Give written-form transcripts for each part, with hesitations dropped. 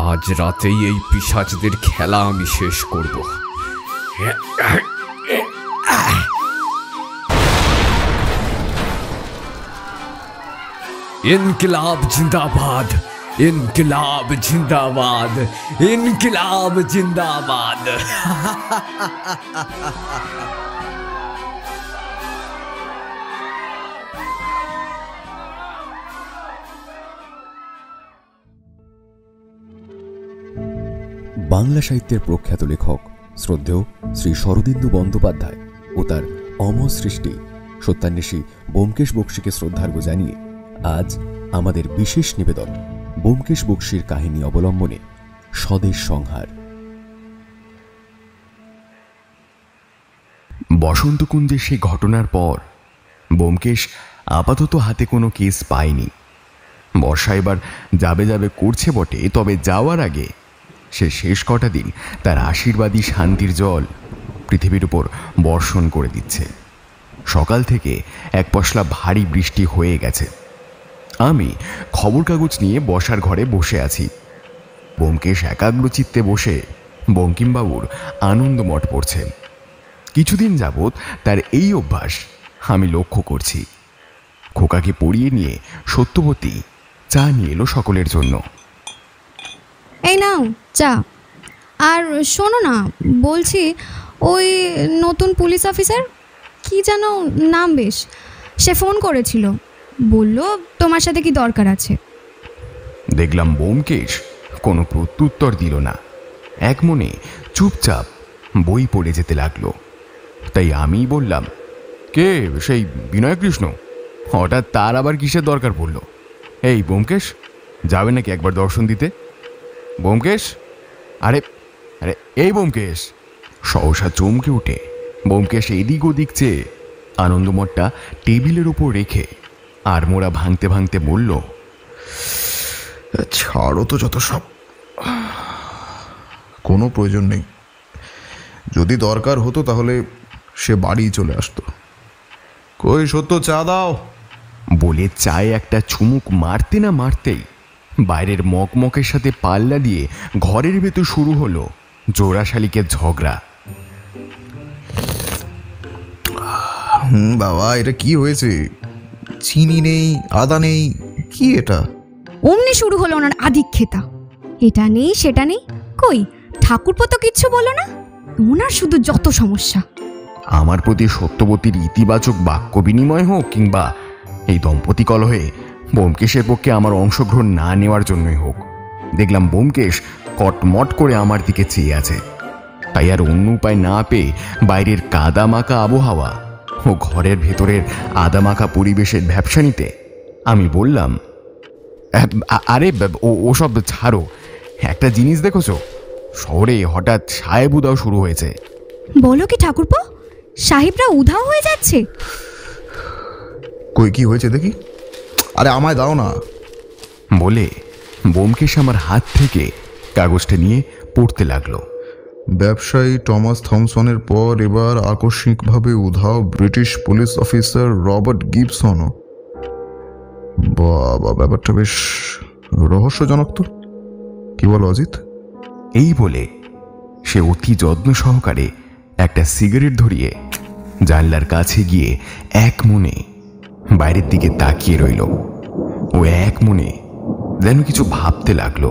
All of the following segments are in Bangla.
আজ রাতেই এই পিশাচদের খেলা আমি শেষ করব। ইনকিলাব জিন্দাবাদ, ইনকিলাব জিন্দাবাদ, ইনকিলাব জিন্দাবাদ। বাংলা সাহিত্যের প্রখ্যাত লেখক শ্রদ্ধেয় শ্রী শরদিন্দু বন্দ্যোপাধ্যায় ও তার অমর সৃষ্টি সত্যান্বেষী ব্যোমকেশ বক্সীকে শ্রদ্ধার্ঘ্য জানিয়ে আজ আমাদের বিশেষ নিবেদন ব্যোমকেশ বক্সীর কাহিনী অবলম্বনে স্বদেশ সংহার। বসন্তকুঞ্জের সেই ঘটনার পর ব্যোমকেশ আপাতত হাতে কোনো কেস পায়নি। বর্ষা এবার যাবে যাবে করছে বটে, তবে যাওয়ার আগে সে শেষ কটা দিন তার আশীর্বাদী শান্তির জল পৃথিবীর উপর বর্ষণ করে দিচ্ছে। সকাল থেকে এক পশলা ভারী বৃষ্টি হয়ে গেছে। আমি খবর কাগজ নিয়ে বসার ঘরে বসে আছি। ব্যোমকেশ একাগ্রচিত্তে বসে বঙ্কিমবাবুর আনন্দমঠ পড়ছে। কিছুদিন যাবৎ তার এই অভ্যাস আমি লক্ষ্য করছি। খোকাকে পড়িয়ে নিয়ে সত্যবতী চা নিয়ে এলো সকলের জন্য। এই নাও চা। আর শোনো না, বলছি ওই নতুন পুলিশ অফিসার, কি যেন নাম, বেশ, সে ফোন করেছিল, বলল তোমার সাথে কি দরকার আছে। দেখলাম ব্যোমকেশ কোনো প্রত্যুত্তর দিল না, এক মনে চুপচাপ বই পড়ে যেতে লাগলো। তাই আমি বললাম, কে সেই বিনয় কৃষ্ণ? হঠাৎ তার আবার কিসের দরকার পড়ল? এই ব্যোমকেশ, যাবে নাকি একবার দর্শন দিতে? ব্যোমকেশ, আরে আরে এই ব্যোমকেশ! সহসা চমকে উঠে ব্যোমকেশ এদিক ওদিক চেয়ে আনন্দমঠটা টেবিলের উপর রেখে আড়মোড়া ভাঙতে ভাঙতে বলল, ছাড়ো তো যত সব, কোনো প্রয়োজন নেই। যদি দরকার হতো তাহলে সে বাড়ি চলে আসতো। কই সত্য, চা দাও বলে চায়ে একটা চুমুক মারতে না মারতেই বাইরের মকমকের সাথে পাল্লা দিয়ে ঘরের ভেতর শুরু হলো জোড়া শালিকের ঝগড়া। বাবা, এটা কি হয়েছে? চিনি নেই, আদা নেই, কি এটা? অমনি শুরু হলো ওনার আধিক্ষেতা। এটা নেই সেটা নেই, কই ঠাকুরপো তো কিচ্ছু বলো না। ওনার শুধু যত সমস্যা। আমার প্রতি সত্যবতীর ইতিবাচক বাক্য বিনিময় হোক কিংবা এই দম্পতি কলহে ব্যোমকেশের পক্ষে আমার অংশগ্রহণ না নেওয়ার জন্যই হোক, দেখলাম ব্যোমকেশ কটমট করে আমার দিকে চেয়ে আছে। তাই আর অন্য উপায় না পেয়ে বাইরের কাদামাখা আবহাওয়া ও ঘরের ভেতরের আদামাখা পরিবেশের ব্যবসা নিতে আমি বললাম, আরে ওসব ছাড়ো, একটা জিনিস দেখেছ, শহরে হঠাৎ সাহেব উদাও শুরু হয়েছে। বলো কি ঠাকুরপো, সাহেবরা উধাও হয়ে যাচ্ছে? কই কি হয়েছে দেখি? আরে আমায় দাও না বলে ব্যোমকেশ আমার হাত থেকে কাগজটা নিয়ে পড়তে লাগলো। ব্যবসায়ী টমাস থমসনের পর এবার আকস্মিকভাবে উধাও British police officer Robert Gibson. বাবা, ব্যাপারটা বেশ রহস্যজনক তো, কি বল অজিত? এই বলে সে অতি যত্ন সহকারে একটা সিগারেট ধরিয়ে জানলার কাছে গিয়ে এক মনে বাইরের দিকে তাকিয়ে রইল। ও এক মনে যেন কিছু ভাবতে লাগলো।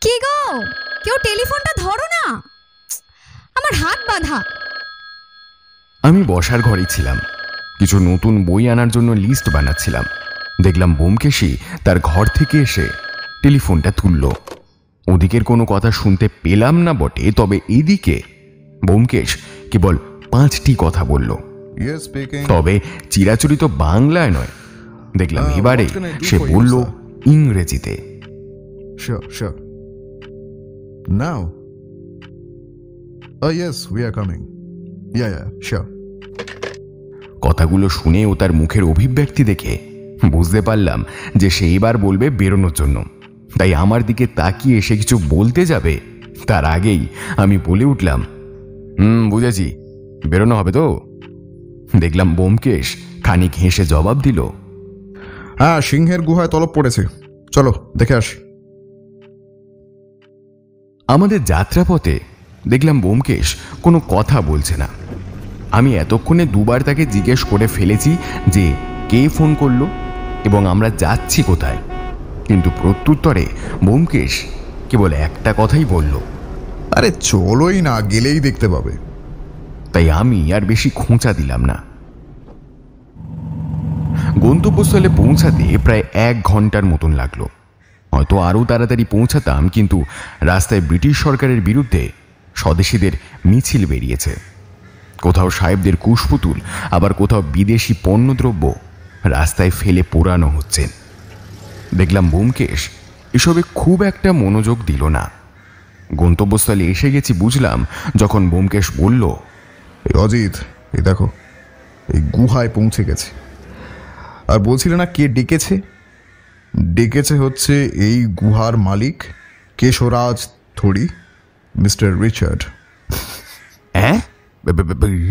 কি গো, কেউ টেলিফোনটা ধরো না, আমার হাত বাঁধা। আমি বসার ঘরেই ছিলাম, কিছু নতুন বই আনার জন্য লিস্ট বানাচ্ছিলাম। দেখলাম ব্যোমকেশই তার ঘর থেকে এসে টেলিফোনটা তুলল। ওদিকের কোনো কথা শুনতে পেলাম না বটে, তবে এদিকে ব্যোমকেশ কেবল 5টি কথা বলল, তবে চিরাচরিত বাংলায় নয়। দেখলাম এবারে সে বলল ইংরেজিতে। Now. Yes, we are coming. Yeah, sure. কথাগুলো শুনে ও তার মুখের অভিব্যক্তি দেখে বুঝতে পারলাম যে সে এবার বলবে বেরোনোর জন্য। তাই আমার দিকে তাকিয়ে এসে কিছু বলতে যাবে তার আগেই আমি বলে উঠলাম, বুঝেছি, বেরোনো হবে তো? দেখলাম ব্যোমকেশ খানিক হেসে জবাব দিল, হ্যাঁ, সিংহের গুহায় তলব পড়েছে, চলো দেখে আসি। আমাদের যাত্রাপথে দেখলাম ব্যোমকেশ কোনো কথা বলছে না। আমি এতক্ষণে দুবার তাকে জিজ্ঞেস করে ফেলেছি যে কে ফোন করলো এবং আমরা যাচ্ছি কোথায়, কিন্তু প্রত্যুত্তরে ব্যোমকেশ কেবল একটা কথাই বলল, আরে চলোই না, গেলেই দেখতে পাবে। তাই আমি আর বেশি খোঁচা দিলাম না। গন্তব্যস্থলে পৌঁছাতে প্রায় 1 ঘন্টার মতন লাগলো। হয়তো আরও তাড়াতাড়ি পৌঁছাতাম, কিন্তু রাস্তায় ব্রিটিশ সরকারের বিরুদ্ধে স্বদেশীদের মিছিল বেরিয়েছে। কোথাও সাহেবদের কুশপুতুল, আবার কোথাও বিদেশি পণ্যদ্রব্য রাস্তায় ফেলে পোড়ানো হচ্ছে। দেখলাম ব্যোমকেশ এসবে খুব একটা মনোযোগ দিল না। গন্তব্যস্থলে এসে গেছি বুঝলাম যখন ব্যোমকেশ বলল, এই অজিত, এই দেখো, এই গুহায় পৌঁছে গেছে। আর বলছিলে না কে ডেকেছে? ডেকেছে হচ্ছে এই গুহার মালিক কেশরাজ থোড়ি, মিস্টার রিচার্ড। হ্যাঁ,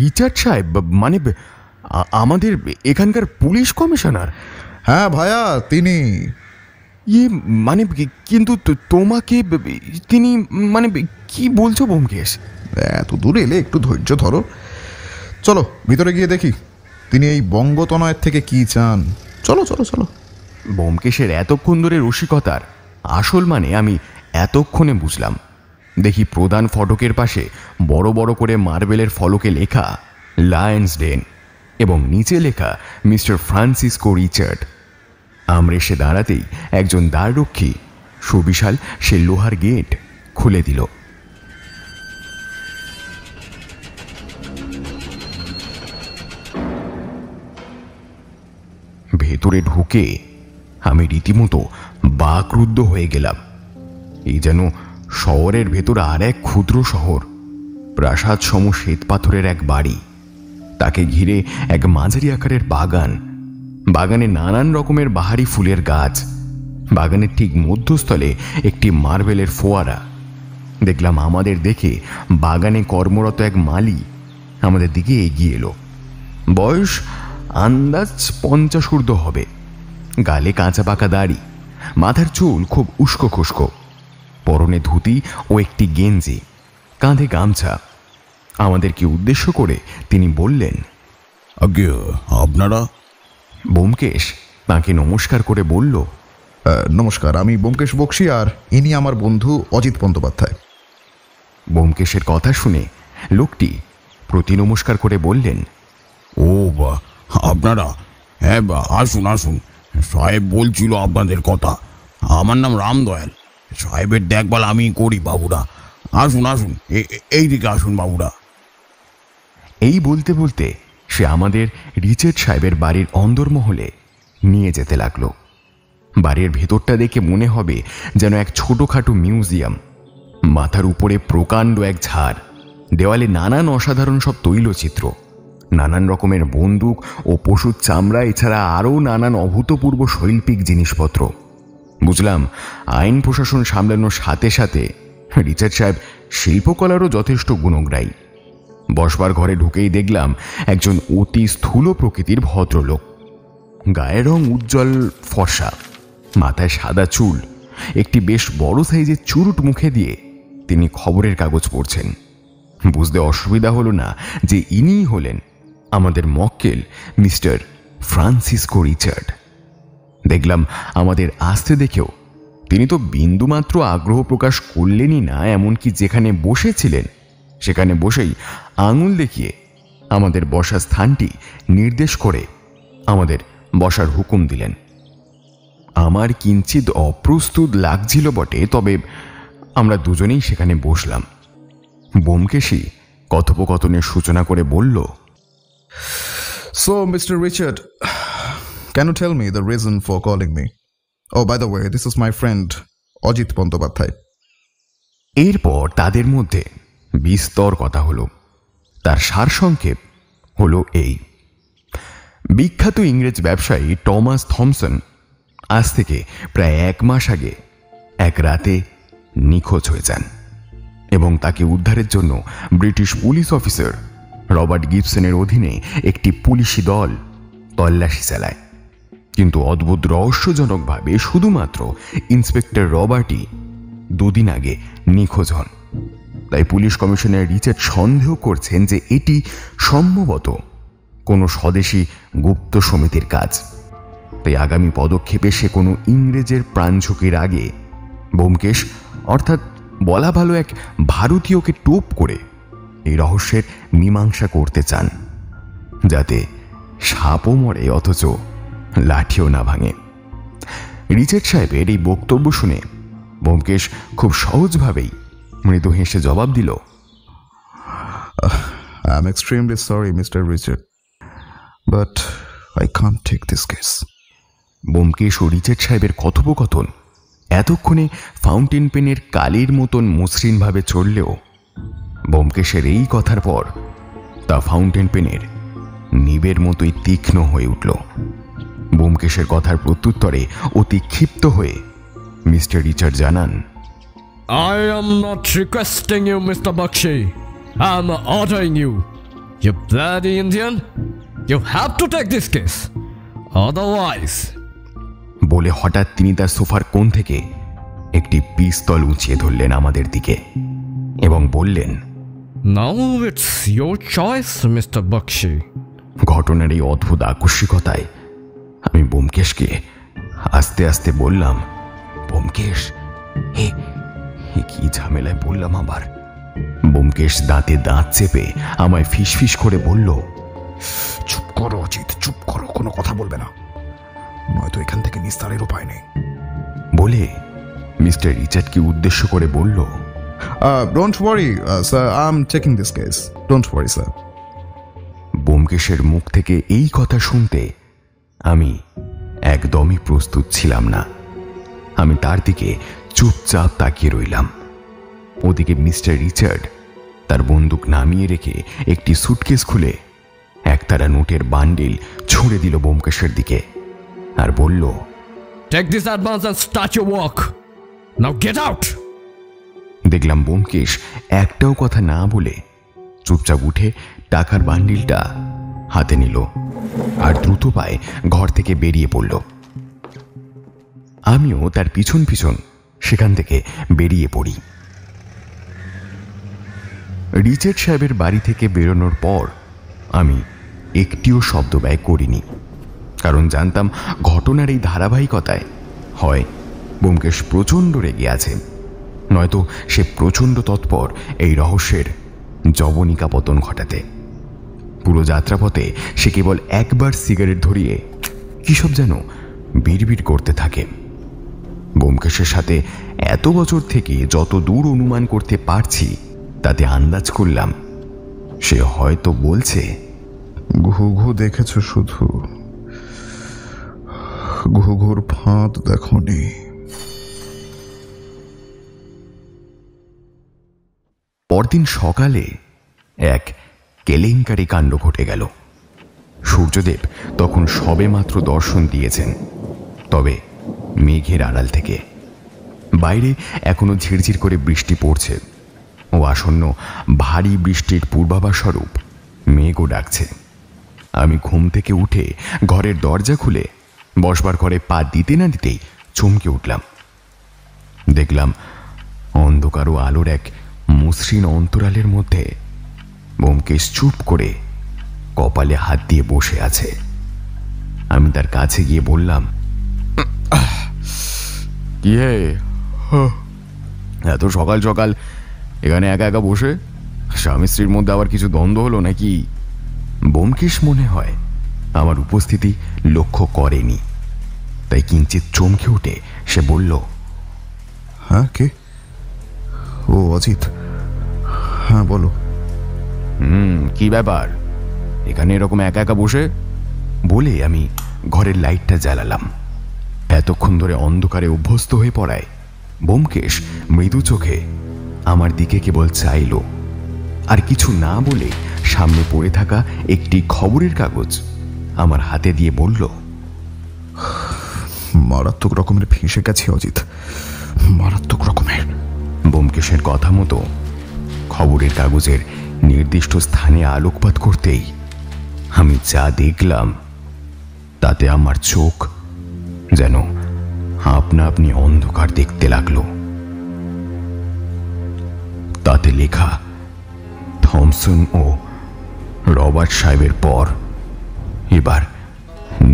রিচার্ড সাহেব মানে আমাদের এখানকার পুলিশ কমিশনার? হ্যাঁ ভাইয়া, তিনি। ইয়ে মানে কিন্তু তোমাকে তিনি মানে কি বলছো ব্যোমকেশ? এত দূরে এলে একটু ধৈর্য ধরো, চলো ভিতরে গিয়ে দেখি তিনি এই বঙ্গতনয়ের থেকে কি চান। চলো চলো চলো। ব্যোমকেশের এতক্ষণ ধরে রসিকতার আসল মানে আমি এতক্ষণে বুঝলাম। দেখি প্রধান ফটকের পাশে বড় বড় করে মার্বেলের ফলকে লেখা লায়ন্স ডেন এবং নিচে লেখা মিস্টার ফ্রান্সিসকো রিচার্ড। আমরা এসে দাঁড়াতেই একজন দ্বাররক্ষী সুবিশাল সে লোহার গেট খুলে দিল। ভেতরে ঢুকে আমি রীতিমতো বাকরুদ্ধ হয়ে গেলাম। এই যেন শহরের ভেতর আর এক ক্ষুদ্র শহর। প্রাসাদ সম শ্বেত পাথরের এক বাড়ি, তাকে ঘিরে এক মাঝারি আকারের বাগান, বাগানে নানান রকমের বাহারি ফুলের গাছ, বাগানের ঠিক মধ্যস্থলে একটি মার্বেলের ফোয়ারা। দেখলাম আমাদের দেখে বাগানে কর্মরত এক মালি আমাদের দিকে এগিয়ে এলো। বয়স আন্দাজ 50 ঊর্ধ্ব হবে, গালে কাঁচা পাকা দাড়ি, মাথার চুল খুব উস্কো খুস্কো, পরনে ধুতি ও একটি গেঞ্জি, কাঁধে গামছা। আমাদেরকে উদ্দেশ্য করে তিনি বললেন, আগে আপনারা? ব্যোমকেশ তাকে নমস্কার করে বলল, নমস্কার, আমি ব্যোমকেশ বক্সী, আর ইনি আমার বন্ধু অজিত বন্দ্যোপাধ্যায়। ব্যোমকেশের কথা শুনে লোকটি প্রতি নমস্কার করে বললেন, ও বা আপনারা? হ্যাঁ আসুন আসুন, সাহেব বলছিল আপনাদের কথা। আমার নাম রামদয়াল, সাহেবের দেখভাল আমি করি বাবুরা। আসুন আসুন, এইদিকে আসুন বাবুরা। এই বলতে বলতে সে আমাদের রিচার্ড সাহেবের বাড়ির অন্দরমহলে নিয়ে যেতে লাগলো। বাড়ির ভেতরটা দেখে মনে হবে যেন এক ছোটোখাটো মিউজিয়াম। মাথার উপরে প্রকাণ্ড এক ঝাড়, দেওয়ালে নানান অসাধারণ সব তৈলচিত্র, নানান রকমের বন্দুক ও পশুর চামড়া, এছাড়া আরও নানান অভূতপূর্ব শৈল্পিক জিনিসপত্র। বুঝলাম আইন প্রশাসন সামলানোর সাথে সাথে রিচার্ড সাহেব শিল্পকলারও যথেষ্ট গুণগ্রাহী। বসবার ঘরে ঢুকেই দেখলাম একজন অতি স্থূল প্রকৃতির ভদ্রলোক, গায়ের রং উজ্জ্বল ফর্সা, মাথায় সাদা চুল, একটি বেশ বড় সাইজের চুরুট মুখে দিয়ে তিনি খবরের কাগজ পড়ছেন। বুঝতে অসুবিধা হলো না যে ইনিই হলেন আমাদের মক্কেল মিস্টার ফ্রান্সিসকো রিচার্ড। দেখলাম আমাদের আসতে দেখেও তিনি তো বিন্দুমাত্র আগ্রহ প্রকাশ করলেনই না, এমনকি যেখানে বসেছিলেন সেখানে বসেই আঙুল দেখিয়ে আমাদের বসার স্থানটি নির্দেশ করে আমাদের বসার হুকুম দিলেন। আমার কিঞ্চিত অপ্রস্তুত লাগছিল বটে, তবে আমরা দুজনেই সেখানে বসলাম। ব্যোমকেশই কথোপকথনের সূচনা করে বলল, So, Mr. Richard, can you tell me the reason for calling me? Oh, by the way, this is my friend Ajit Bandyopadhyay. এরপর তাদের মধ্যে বিস্তর কথা হলো। তার সারসংক্ষেপ হলো এই: বিখ্যাত ইংরেজ ব্যবসায়ী টমাস থমসন আজ থেকে প্রায় 1 মাস আগে এক রাতে নিখোঁজ হয়ে যান এবং তাকে উদ্ধারের জন্য ব্রিটিশ পুলিশ অফিসার রবার্ট গিবসনের অধীনে একটি পুলিশি দল তল্লাশি চালায়, কিন্তু অদ্ভুত রহস্যজনকভাবে শুধুমাত্র ইন্সপেক্টর রবার্টই দুদিন আগে নিখোঁজ হন। তাই পুলিশ কমিশনার রিচার্ড সন্দেহ করছেন যে এটি সম্ভবত কোনো স্বদেশী গুপ্ত সমিতির কাজ। তাই আগামী পদক্ষেপে সে কোনো ইংরেজের প্রাণ ঝুঁকির আগে ব্যোমকেশ, অর্থাৎ বলা ভালো এক ভারতীয়কে টোপ করে এই রহস্যের মীমাংসা করতে চান, যাতে সাপও মরে অথচ লাঠিও না ভাঙে। রিচার্ড সাহেবের এই বক্তব্য শুনে ব্যোমকেশ খুব সহজভাবেই মৃদু হেসে জবাব দিল, I am extremely sorry, Mr. Richard, but I can't take this case. Byomkesh ও রিচার্ড সাহেবের কথোপকথন এতক্ষণে ফাউন্টেন পেনের কালির মতন মসৃণভাবে চললেও ব্যোমকেশের এই কথার পর তা ফাউন্টেন পেনের নিবের মতোই তীক্ষ্ণ হয়ে উঠল। ব্যোমকেশের কথার প্রত্যুত্তরে অতি ক্ষিপ্ত হয়ে মিস্টার রিচার্ড জানান, I am not requesting you, Mr. Bakshi. I am ordering you. You bloody Indian. You have to take this case. Otherwise... বলে হঠাৎ তিনি তার সোফার কোণ থেকে একটি পিস্তল উঁচিয়ে ধরলেন আমাদের দিকে এবং বললেন, Now it's your choice, Mr. Bakshi. ঘটনার এই অদ্ভুত আকস্মিকতায় আমি ব্যোমকেশকে আস্তে আস্তে বললাম, ব্যোমকেশ, হে কি ঝামেলায় বললাম আবার। ব্যোমকেশ দাঁতে দাঁত চেপে আমায় ফিসফিস করে বলল, চুপ করো অজিত, চুপ করো, কোনো কথা বলবে না, নয়তো এখান থেকে নিস্তারের উপায় নেই। বলে মিস্টার রিচার্ডকে উদ্দেশ্য করে বলল, Don't worry, sir, I'm taking this case. Don't worry, sir. ব্যোমকেশের মুখ থেকে এই কথা শুনতে আমি একদমই প্রস্তুত ছিলাম না। আমি তার দিকে চুপচাপ তাকিয়ে রইলাম। ওদিকে মিস্টার রিচার্ড তার বন্দুক নামিয়ে রেখে একটি সুটকেস খুলে একতারা নোটের বান্ডিল ছুঁড়ে দিল ব্যোমকেশের দিকে আর বলল, Take this advance and start your work. Now get out! দেখলাম ব্যোমকেশ একটাও কথা না বলে চুপচাপ উঠে টাকার বান্ডিলটা হাতে নিল আর দ্রুত পায়ে ঘর থেকে বেরিয়ে পড়ল। আমিও তার পিছন পিছন সেখান থেকে বেরিয়ে পড়ি। রিচার্ড সাহেবের বাড়ি থেকে বেরোনোর পর আমি একটিও শব্দ ব্যয় করিনি, কারণ জানতাম ঘটনার এই ধারাবাহিকতায় হয় ব্যোমকেশ প্রচণ্ড রেগে আছে, নয়তো সে প্রচণ্ড তৎপর এই রহস্যের জবনিকা পতন ঘটাতে। পুরো যাত্রাপথে সে কেবল একবার সিগারেট ধরিয়ে কিসব যেন বিড়বিড় করতে থাকে। ব্যোমকেশের সাথে এত বছর থেকে যত দূর অনুমান করতে পারছি তাতে আন্দাজ করলাম সে হয়তো বলছে, ঘুঘু দেখেছ শুধু, ঘুঘুর ফাঁদ দেখনি। পরদিন সকালে এক কেলেঙ্কারি কাণ্ড ঘটে গেল। সূর্যদেব তখন সবেমাত্র দর্শন দিয়েছেন, তবে মেঘের আড়াল থেকে। বাইরে এখনো ঝিরঝির করে বৃষ্টি পড়ছে ও আসন্ন ভারী বৃষ্টির পূর্বাভাস স্বরূপ মেঘও ডাকছে। আমি ঘুম থেকে উঠে ঘরের দরজা খুলে বসবার ঘরে পা দিতে না দিতেই চমকে উঠলাম। দেখলাম অন্ধকার ও আলোর এক মসৃণ অন্তরালের মধ্যে ব্যোমকেশ চুপ করে কপালে হাত দিয়ে বসে আছে। আমি তার কাছে গিয়ে বললাম, কি হে, এত সকাল সকাল এখানে একা একা বসে? স্বামী স্ত্রীর মধ্যে আবার কিছু দ্বন্দ্ব হলো নাকি? ব্যোমকেশ মনে হয় আমার উপস্থিতি লক্ষ্য করেনি, তাই কিঞ্চিত চমকে উঠে সে বলল, হ্যাঁ, কে? ও অজিত, হ্যাঁ বলো। কি ব্যাপার এখানে এরকম একা একা বসে? বলে আমি ঘরের লাইটটা জ্বালালাম। এতক্ষণ ধরে অন্ধকারে অভ্যস্ত হয়ে পড়ায় ব্যোমকেশ মৃদু চোখে আমার দিকে কেবল চাইল, আর কিছু না বলে সামনে পড়ে থাকা একটি খবরের কাগজ আমার হাতে দিয়ে বলল, মারাত্মক রকমের ফেঁসে গেছে অজিত, মারাত্মক রকমের। ব্যোমকেশের কথা মতো খবরের কাগজের নির্দিষ্ট স্থানে আলোকপাত করতেই আমি যা দেখলাম তাতে আমার চোখ যেন আপনা আপনি অন্ধকার দেখতে লাগলো। তাতে লেখা থমসন ও রবার্ট সাহেবের পর এবার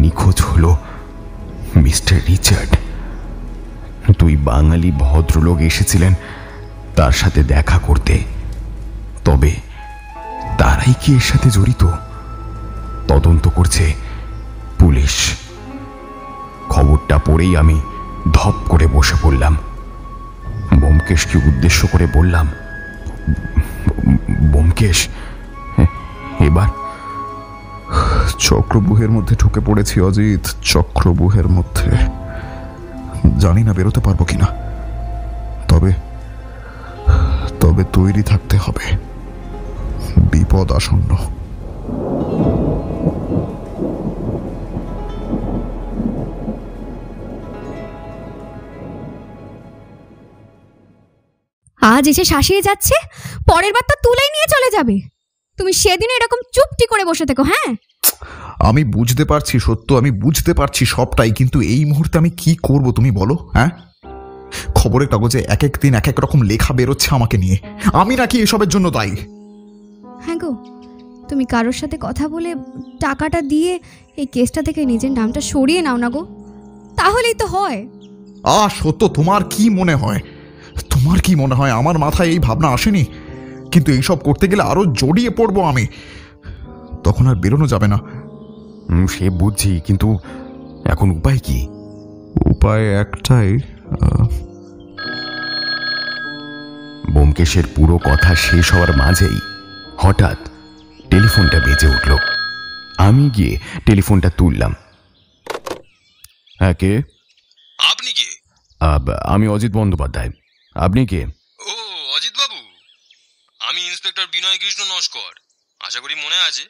নিখোঁজ হলো মিস্টার রিচার্ড। দুই বাঙালি ভদ্রলোক এসেছিলেন তার সাথে দেখা করতে, তবে তারাই কি এর সাথে জড়িত? তদন্ত করছে পুলিশ। খবরটা পড়েই আমি ধপ করে বসে পড়লাম। ব্যোমকেশকে উদ্দেশ্য করে বললাম, ব্যোমকেশ, এবার চক্রব্যূহের মধ্যে ঢুকে পড়েছি অজিত, চক্রব্যূহের মধ্যে। জানি না বেরোতে পারবো কিনা, তবে তবে তৈরি থাকতে হবে, বিপদ আসন্ন। আজ এসে শাসিয়ে যাচ্ছে, পরের বার তো তুলেই নিয়ে চলে যাবে। তুমি সেদিন এরকম চুপটি করে বসে থেকো। হ্যাঁ, আমি বুঝতে পারছি সত্য, আমি বুঝতে পারছি সবটাই, কিন্তু এই মুহূর্তে আমি কি করব তুমি বলো? হ্যাঁ, খবরের কাগজে এক এক দিন এক এক রকম লেখা বেরোচ্ছে আমাকে নিয়ে। আমি নাকি এসবের জন্য দায়ী? হ্যাঁ গো, তুমি কারোর সাথে কথা বলে টাকাটা দিয়ে এই কেসটা থেকে নিজের নামটা সরিয়ে নাও না গো, তাহলেই তো হয়। সত্য, তোমার কি মনে হয়? তোমার কি মনে হয় আমার মাথায় এই ভাবনা আসেনি? কিন্তু এইসব করতে গেলে আরো জড়িয়ে পড়বো আমি, তখন আর বেরোনো যাবে না। সে বুঝছি, কিন্তু এখন উপায় কি? উপায় একটাই। ব্যোমকেশের পুরো কথা শেষ হওয়ার মাঝেই হঠাৎ টেলিফোনটা বেজে উঠল। আমি গিয়ে টেলিফোনটা তুললাম। হ্যাঁ, কে? আপনি কে? আমি অজিত বন্দ্যোপাধ্যায়। আপনি কে? ও, অজিত বাবু, আমি ইন্সপেক্টর বিনয় কৃষ্ণ নস্কর। আশা করি মনে আছে,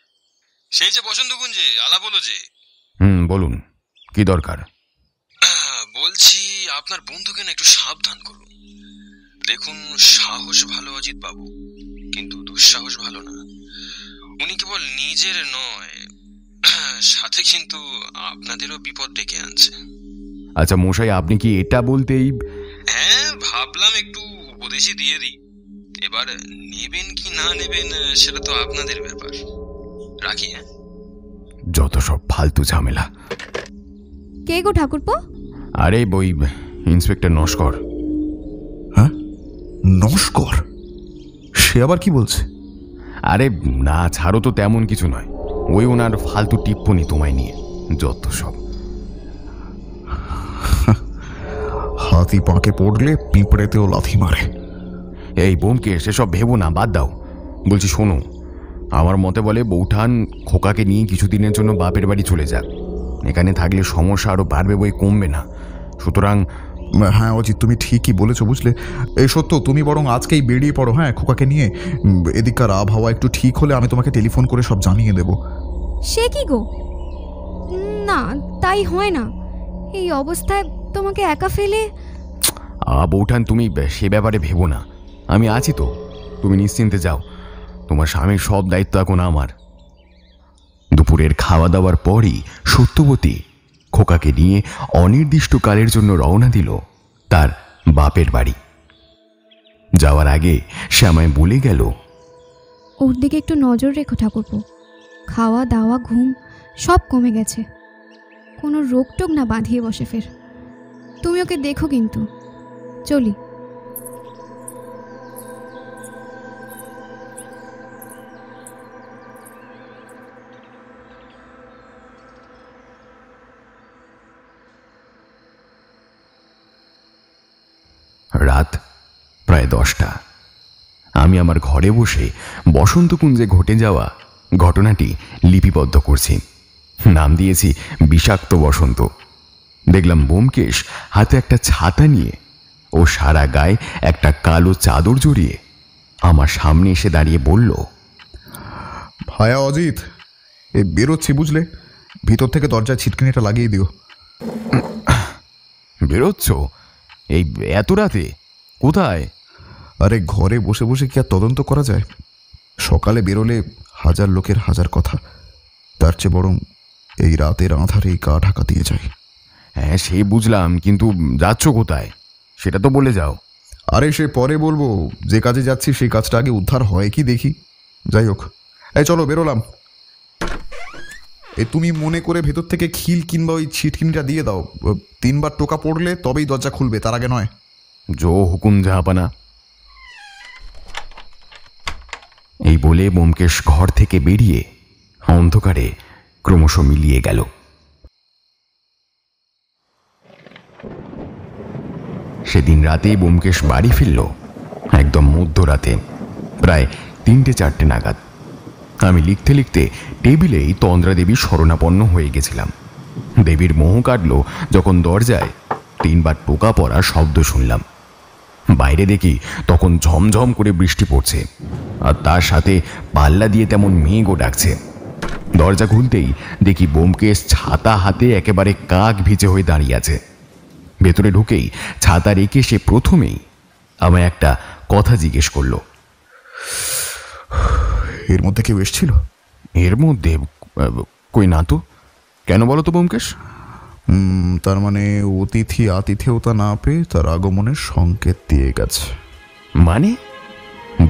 সেই যে বসন্তকুঞ্জে আলাপ হলো যে। বলুন, কি দরকার? বলছি, আপনার বন্ধুকে না একটু সাবধান করুন। দেখুন, সাহস ভালো অজিত বাবু, কিন্তু দুঃসাহস ভালো না। উনি কেবল নিজের নয়, সাথে কিন্তু আপনাদেরও বিপদ ডেকে আনছে। আচ্ছা মশাই, আপনি কি এটা বলতেই? হ্যাঁ, ভাবলাম একটু উপদেশই দিয়ে দিই। এবার নেবেন কি না নেবেন সেটা তো আপনাদের ব্যাপার। রাখি। হ্যাঁ, যত সব ফালতু ঝামেলা। কে গো ঠাকুরপো? আরে বই ইন্সপেক্টর নস্কর। হ্যাঁ, নস্কর? সে আবার কি বলছে? আরে না, ছাড়ো তো, তেমন কিছু নয়। ওই ওনার ফালতু টিপ্পনি তোমায় নিয়ে, যত সব। হাতি পাঁকে পড়লে পিঁপড়েতেও লাথি মারে। এই ব্যোমকেশ, সেসব ভেবো না, বাদ দাও। বলছি শোনো, আমার মতে বলে বৌঠান খোকাকে নিয়ে কিছুদিনের জন্য বাপের বাড়ি চলে যাক। এখানে থাকলে সমস্যা আরো বাড়বে, বই কমবে না। সুতরাং হ্যাঁ অজিত, তুমি ঠিকই বলেছো, বুঝলে। এই সত্য, তুমি বরং আজকেই বেরিয়ে পড়ো, হ্যাঁ, খোকাকে নিয়ে। এদিককার আবহাওয়া একটু ঠিক হলে আমি তোমাকে টেলিফোন করে সব জানিয়ে দেব। সে কি গো? না, তাই হয় না। এই অবস্থায় তোমাকে একা ফেলে। বৌঠান, তুমি সে ব্যাপারে ভেবো না, আমি আছি তো। তুমি নিশ্চিন্তে যাও, তোমার স্বামীর সব দায়িত্ব এখন আমার। দুপুরের খাওয়া দাওয়ার পরই সত্যবতী খোকাকে নিয়ে অনির্দিষ্টকালের জন্য রওনা দিল তার বাপের বাড়ি। যাওয়ার আগে সে আমায় বলে গেল, ওর দিকে একটু নজর রেখো ঠাকুরপো। খাওয়া দাওয়া ঘুম সব কমে গেছে, কোনো রোগটোগ না বাঁধিয়ে বসে ফের। তুমি ওকে দেখো কিন্তু। চলি। রাত প্রায় 10টা। আমি আমার ঘরে বসে বসন্তকুঞ্জে ঘটে যাওয়া ঘটনাটি লিপিবদ্ধ করছি। নাম দিয়েছি বিষাক্ত বসন্ত। দেখলাম ব্যোমকেশ হাতে একটা ছাতা নিয়ে ও সারা গায়ে একটা কালো চাদর জড়িয়ে আমার সামনে এসে দাঁড়িয়ে বলল, ভায়া অজিত, এ বেরোচ্ছি, বুঝলে। ভিতর থেকে দরজায় ছিটকিনিটা লাগিয়ে দিও। বেরোচ্ছ এই এত রাতে? কোথায়? আরে ঘরে বসে বসে কি আর তদন্ত করা যায়? সকালে বেরোলে হাজার লোকের হাজার কথা, তার চেয়ে বরং এই রাতের আঁধারে গা ঢাকা দিয়ে যায়। হ্যাঁ সে বুঝলাম, কিন্তু যাচ্ছ কোথায় সেটা তো বলে যাও। আরে সে পরে বলবো, যে কাজে যাচ্ছি সেই কাজটা আগে উদ্ধার হয় কি দেখি। যাই হোক, এই চলো বেরোলাম। তুমি মনে করে ভেতর থেকে খিল কিংবা ওই ছিটকিনিটা দিয়ে দাও। 3 বার টোকা পড়লে তবেই দরজা খুলবে, তার আগে নয়। জো হুকুম জাহাপানা। এই বলে ব্যোমকেশ ঘর থেকে বেরিয়ে অন্ধকারে ক্রমশ মিলিয়ে গেল। সেদিন রাতে ব্যোমকেশ বাড়ি ফিরল একদম মধ্যরাতে, প্রায় 3টে-4টে নাগাদ। আমি লিখতে লিখতে টেবিলেই তন্দ্রা দেবীর শরণাপন্ন হয়ে গেছিলাম। দেবীর মোহ কাটল যখন দরজায় 3 বার টোকা পড়ার শব্দ শুনলাম। বাইরে দেখি তখন ঝমঝম করে বৃষ্টি পড়ছে, আর তার সাথে পাল্লা দিয়ে তেমন মেঘও ডাকছে। দরজা খুলতেই দেখি ব্যোমকেশ ছাতা হাতে একেবারে কাক ভিজে হয়ে দাঁড়িয়ে আছে। ভেতরে ঢুকেই ছাতা রেখে সে প্রথমেই আমায় একটা কথা জিজ্ঞেস করলো। এর মধ্যে কেউ এসেছিল? এর মধ্যে কই না তো। কেন বলো তো ব্যোমকেশ? তার মানে অতিথি আতিথেয়তা না পেয়ে তার আগমনের সংকেত দিয়ে গেছে। মানে?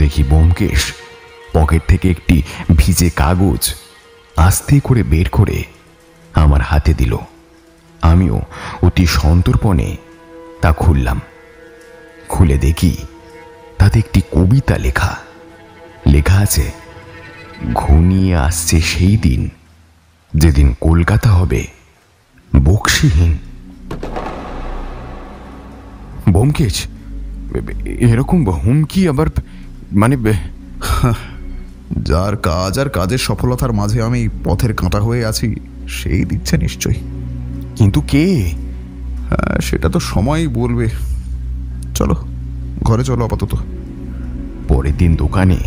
দেখি ব্যোমকেশ পকেট থেকে একটি ভিজে কাগজ আস্তে করে বের করে আমার হাতে দিল। আমিও অতি সন্তর্পণে তা খুললাম। খুলে দেখি তাতে একটি কবিতা লেখা। লেখা আছে, ঘনিয়ে আসছে সেই দিন যেদিন কলকাতা হবে বক্সিহীন। ব্যোমকেশ, এরকম হুমকি আবার মানে? যার কাজ আর কাজের সফলতার মাঝে আমি পথের কাঁটা হয়ে আছি সেই দিচ্ছে নিশ্চয়ই। কিন্তু কে? হ্যাঁ সেটা তো সময়ই বলবে। চলো ঘরে চলো আপাতত। পরের দিন দোকানে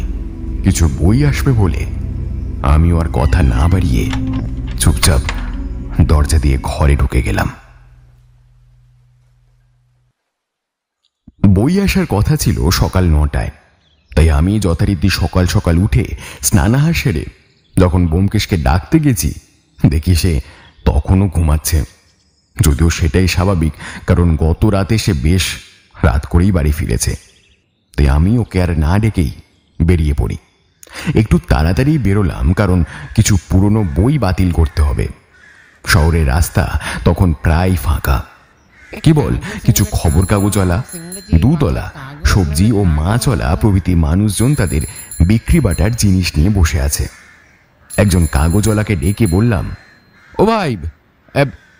কিছু বই আসবে বলে আমিও আর কথা না বাড়িয়ে চুপচাপ দরজা দিয়ে ঘরে ঢুকে গেলাম। বই আসার কথা ছিল সকাল 9টায়, তাই আমি যথারীতি সকাল সকাল উঠে স্নানাহার সেরে যখন ব্যোমকেশকে ডাকতে গেছি দেখি সে তখনও ঘুমাচ্ছে। যদিও সেটাই স্বাভাবিক, কারণ গত রাতে সে বেশ রাত করেই বাড়ি ফিরেছে। তাই আমি ওকে আর না ডেকেই বেরিয়ে পড়ি। একটু তাড়াতাড়ি বেরোলাম, কারণ কিছু পুরনো বই বাতিল করতে হবে। শহরের রাস্তা তখন প্রায় ফাঁকা। কেবল কিছু খবর কাগজওয়ালা, দুধওয়ালা, সবজি ও মাছওয়ালা প্রভৃতি মানুষজন তাদের বিক্রি বাটার জিনিস নিয়ে বসে আছে। একজন কাগজওয়ালাকে ডেকে বললাম, ও ভাই,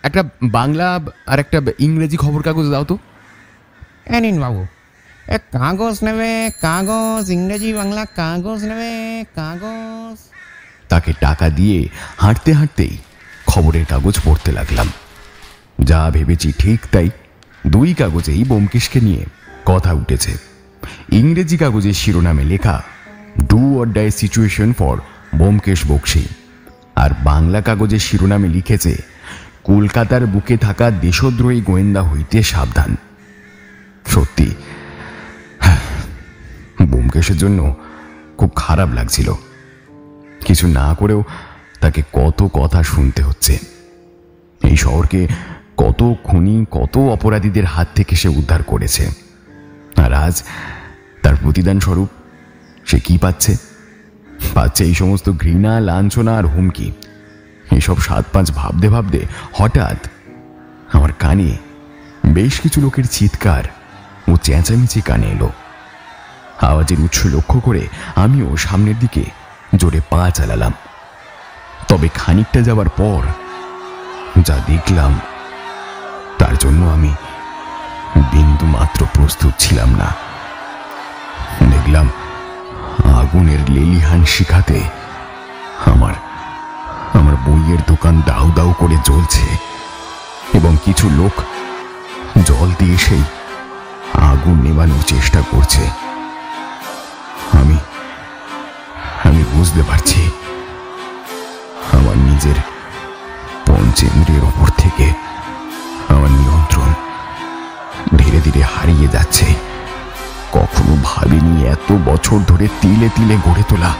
একটা বাংলা আর একটা ইংরেজি খবর কাগজ দাও তো। নিন বাবু, কাগজ নেবে? কাগজ, ইংরেজি বাংলা কাগজ নেবে? কাগজ। তাকে টাকা দিয়ে হাঁটতে হাঁটতেই খবরের কাগজ পড়তে লাগলাম। যা ভেবেছি ঠিক তাই, 2 কাগজেই ব্যোমকেশকে নিয়ে কথা উঠেছে। ইংরেজি কাগজের শিরোনামে লেখা, do or die situation for Byomkesh Bakshi, আর বাংলা কাগজের শিরোনামে লিখেছে, কলকাতার বুকে থাকা দেশদ্রোহী গোয়েন্দা হইতে সাবধান। সত্যি ব্যোমকেশের জন্য খুব খারাপ লাগছিল। কিছু না করেও তাকে কত কথা শুনতে হচ্ছে। এই শহরকে কত খুনি, কত অপরাধীদের হাত থেকে সে উদ্ধার করেছে, আর আজ তার প্রতিদান স্বরূপ সে কি পাচ্ছে? পাচ্ছে এই সমস্ত ঘৃণা, লাঞ্ছনা আর হুমকি। এসব 7-5 ভাবতে ভাবতে হঠাৎ আমার কানে বেশ কিছু লোকের চিৎকার ও চেঁচামেচি কানে এলো। আওয়াজের উৎস লক্ষ্য করে আমিও সামনের দিকে জোরে পা চালালাম। তবে খানিকটা যাবার পর যা দেখলাম তার জন্য আমি বিন্দু মাত্র প্রস্তুত ছিলাম না। দেখলাম আগুনের লেলিহান শিখাতে আমার বইয়ের দোকান দাউ দাউ করে জ্বলছে, এবং কিছু লোক জল দিয়ে সেই আগুন নেভানোর চেষ্টা করছে। আমি বুঝতে পারছি আমার নিজের পঞ্চেন্দ্রিয়ের ওপর থেকে আমার নিয়ন্ত্রণ ধীরে ধীরে হারিয়ে যাচ্ছে। কখনো ভাবিনি এত বছর ধরে তিলে তিলে গড়ে তোলা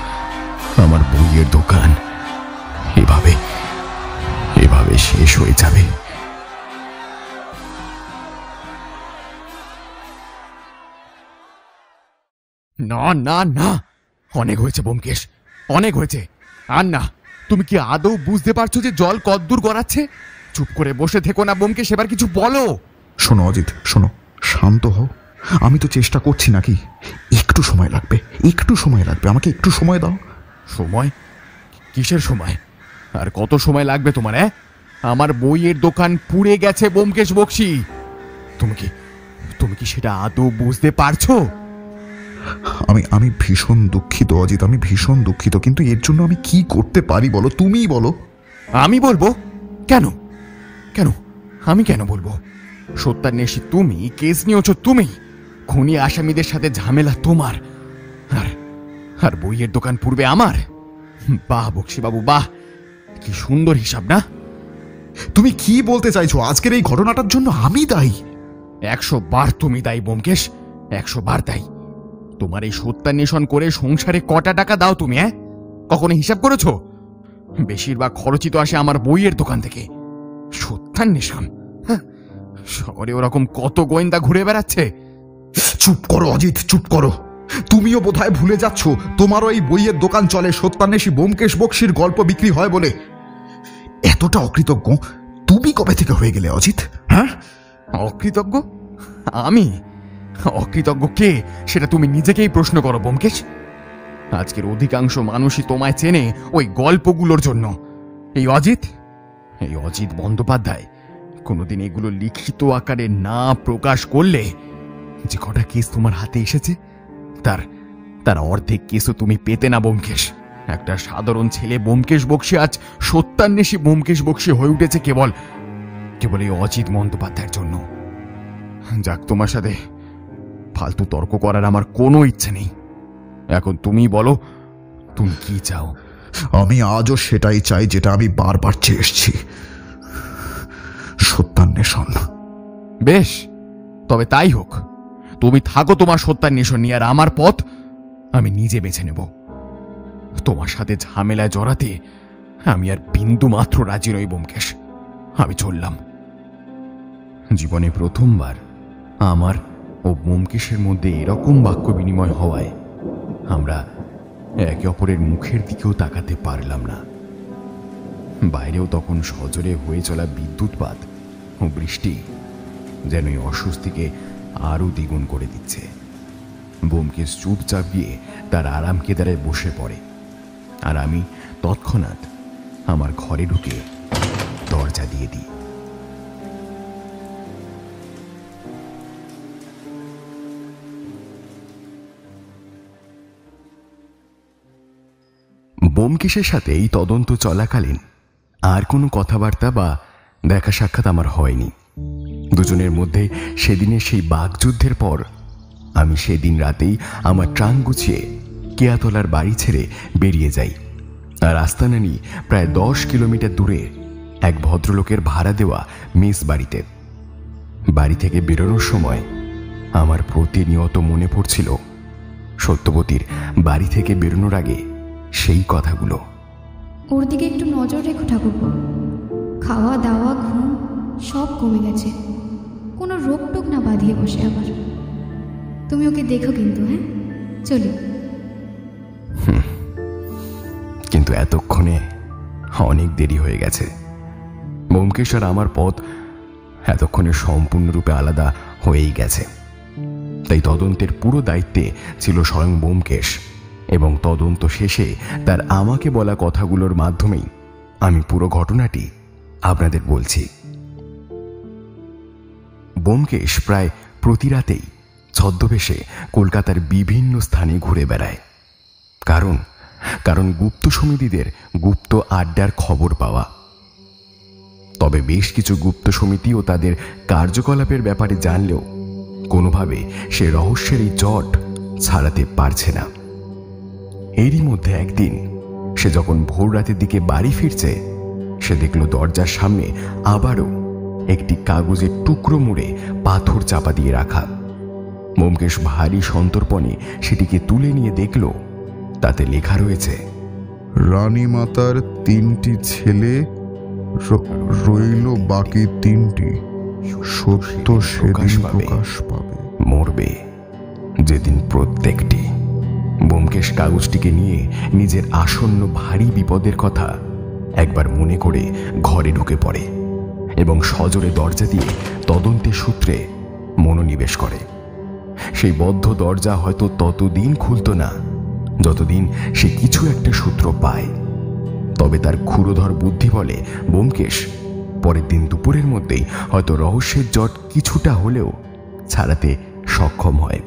আমার বইয়ের দোকান এভাবে শেষ হয়ে যাবে। না না না, অনেক হয়েছে ব্যোমকেশ, অনেক হয়েছে। আর না, তুমি কি আদৌ বুঝতে পারছো যে জল কতদূর গড়াচ্ছে? চুপ করে বসে থেকো না ব্যোমকেশ, এবার কিছু বলো। শোনো অজিত, শোনো, শান্ত হও। আমি তো চেষ্টা করছি নাকি, একটু সময় লাগবে, একটু সময় লাগবে, আমাকে একটু সময় দাও। সময়? কিসের সময়? আর কত সময় লাগবে তোমার? আমার বইয়ের দোকান পুড়ে গেছে ব্যোমকেশ বক্সী। তুমি কি সেটা আদৌ বুঝতে পারছো? আমি ভীষণ দুঃখিত অজিত, আমি ভীষণ দুঃখিত, কিন্তু এর জন্য আমি কি করতে পারি বলো, তুমিই বলো। আমি বলবো? কেন কেন আমি কেন বলবো? সত্যান্বেষী তুমি, কেস নিয়েছ তুমি, খুনি আসামিদের সাথে ঝামেলা তোমার, আর বইয়ের দোকান পূর্বে আমার। বাহ বক্সী বাবু, বাহ, কি সুন্দর হিসাব না? তুমি কি বলতে চাইছো? আজকের এই ঘটনাটার জন্য আমি দায়ী? 100 বার তুমি দায়ী ব্যোমকেশ, 100 বার দায়ী। তোমার এই সত্যান্বেষণ করে সংসারে কটা টাকা দাও তুমি? কখনো হিসাব করেছো? বেশিরভাগ খরচই তো আসে আমার বইয়ের দোকান থেকে। সত্যান্বেষণ? শহরে ওরকম কত গোয়েন্দা ঘুরে বেড়াচ্ছে। চুপ করো অজিত, চুপ করো। তুমিও বোধহয় ভুলে যাচ্ছ তোমারও এই বইয়ের দোকান চলে সত্যান্বেষী ব্যোমকেশ বক্সীর গল্প বিক্রি হয় বলে। এতটা অকৃতজ্ঞ তুমি কবে থেকে হয়ে গেলে অজিত? হ্যাঁ, অকৃতজ্ঞ? আমি অকৃতজ্ঞ কে সেটা তুমি নিজেকেই প্রশ্ন করো ব্যোমকেশ। আজকের অধিকাংশ মানুষই তোমায় চেনে ওই গল্পগুলোর জন্য। এই অজিত বন্দ্যোপাধ্যায় কোনোদিন এগুলো লিখিত আকারে না প্রকাশ করলে যে কটা কেস তোমার হাতে এসেছে তার অর্ধেক কেসও তুমি পেতে না ব্যোমকেশ। একটা সাধারণ ছেলে ব্যোমকেশ বক্সী আজ সত্যান্বেষী ব্যোমকেশ বক্সী হয়ে উঠেছে কেবল এই অজিত বন্দ্যোপাধ্যায়ের জন্য। যাক, তোমার সাথে ফালতু তর্ক করার আমার কোনো ইচ্ছে নেই। এখন তুমি বলো, তুমি কি চাও? আমি আজও সেটাই চাই যেটা আমি বারবার চেয়ে এসেছি, সত্যান্বেষণ। বেশ, তবে তাই হোক। তুমি থাকো তোমার সত্যান্বেষণ নিয়ে, আর আমার পথ আমি নিজে বেছে নেব। তোমার সাথে ঝামেলায় জড়াতে আমি আর বিন্দু মাত্র রাজি নই ব্যোমকেশ। আমি চললাম। জীবনে প্রথমবার আমার ও ব্যোমকেশের মধ্যে এরকম বাক্য বিনিময় হওয়ায় আমরা একে অপরের মুখের দিকেও তাকাতে পারলাম না। বাইরেও তখন সজোরে হয়ে চলা বিদ্যুৎপাত ও বৃষ্টি যেন এই অস্বস্তিকে আরও দ্বিগুণ করে দিচ্ছে। ব্যোমকেশ চুপচাপ গিয়ে তার আরাম কেদারে বসে পড়ে, আর আমি তৎক্ষণাৎ আমার ঘরে ঢুকে দরজা দিয়ে দিই। ব্যোমকেশের সাথে এই তদন্ত চলাকালীন আর কোনো কথাবার্তা বা দেখা সাক্ষাৎ আমার হয়নি। দুজনের মধ্যে সেদিনের সেই বাকযুদ্ধের পর আমি সেদিন রাতেই আমার ট্রাঙ্ক গুছিয়ে কেয়াতলার বাড়ি ছেড়ে বেরিয়ে যাই, আর আস্তানা নিই প্রায় 10 কিলোমিটার দূরে এক ভদ্রলোকের ভাড়া দেওয়া মেস বাড়িতে। বাড়ি থেকে বেরোনোর সময় আমার প্রতিনিয়ত মনে পড়ছিল সত্যবতীর বাড়ি থেকে বেরোনোর আগে সেই কথাগুলো। ওর দিকে একটু নজর রেখো ঠাকুরপো। খাওয়া দাওয়া ঘুম সব কমে গেছে, কোনো রোগ টোক না বাঁধিয়ে বসে আবার। তুমি ওকে দেখো কিন্তু। হ্যাঁ, চলো। কিন্তু এতক্ষণে অনেক দেরি হয়ে গেছে। ব্যোমকেশ আর আমার পথ এতক্ষণে সম্পূর্ণরূপে আলাদা হয়েই গেছে। তাই তদন্তের পুরো দায়িত্বে ছিল স্বয়ং ব্যোমকেশ, এবং তদন্ত শেষে তার আমাকে বলা কথাগুলোর মাধ্যমেই আমি পুরো ঘটনাটি আপনাদের বলছি। ব্যোমকেশ প্রায় প্রতি রাতেই ছদ্মবেশে কলকাতার বিভিন্ন স্থানে ঘুরে বেড়ায়, কারণ গুপ্ত সমিতিদের গুপ্ত আড্ডার খবর পাওয়া। তবে বেশ কিছু গুপ্ত সমিতি ও তাদের কার্যকলাপের ব্যাপারে জানলেও কোনোভাবে সে রহস্যের এই জট ছাড়াতে পারছে না। এরই মধ্যে একদিন সে যখন ভোর রাতের দিকে বাড়ি ফিরছে, সে দেখল দরজার সামনে আবারও একটি কাগজের টুকরো মুড়ে পাথর চাপা দিয়ে রাখা। ব্যোমকেশ ভারী সন্তর্পণে সেটিকে তুলে নিয়ে দেখল তাতে লেখা রয়েছে, রানী মাতার 3টি ছেলে রইল বাকি তিনটি, সত্য সেদিন প্রকাশ পাবে। মরবে যেদিন প্রত্যেকটি। ব্যোমকেশ কাগজটিকে নিয়ে নিজের আসন্ন ভারী বিপদের কথা একবার মনে করে ঘরে ঢুকে পড়ে এবং সজোরে দরজা দিয়ে তদন্তের সূত্রে মনোনিবেশ করে। সেই বদ্ধ দরজা হয়তো ততদিন খুলত না যতদিন সে কিছু একটা সূত্র পায়। তবে তার ক্ষুরোধর বুদ্ধি বলে ব্যোমকেশ পরের দিন দুপুরের মধ্যেই হয়তো রহস্যের জট কিছুটা হলেও ছাড়াতে সক্ষম হয়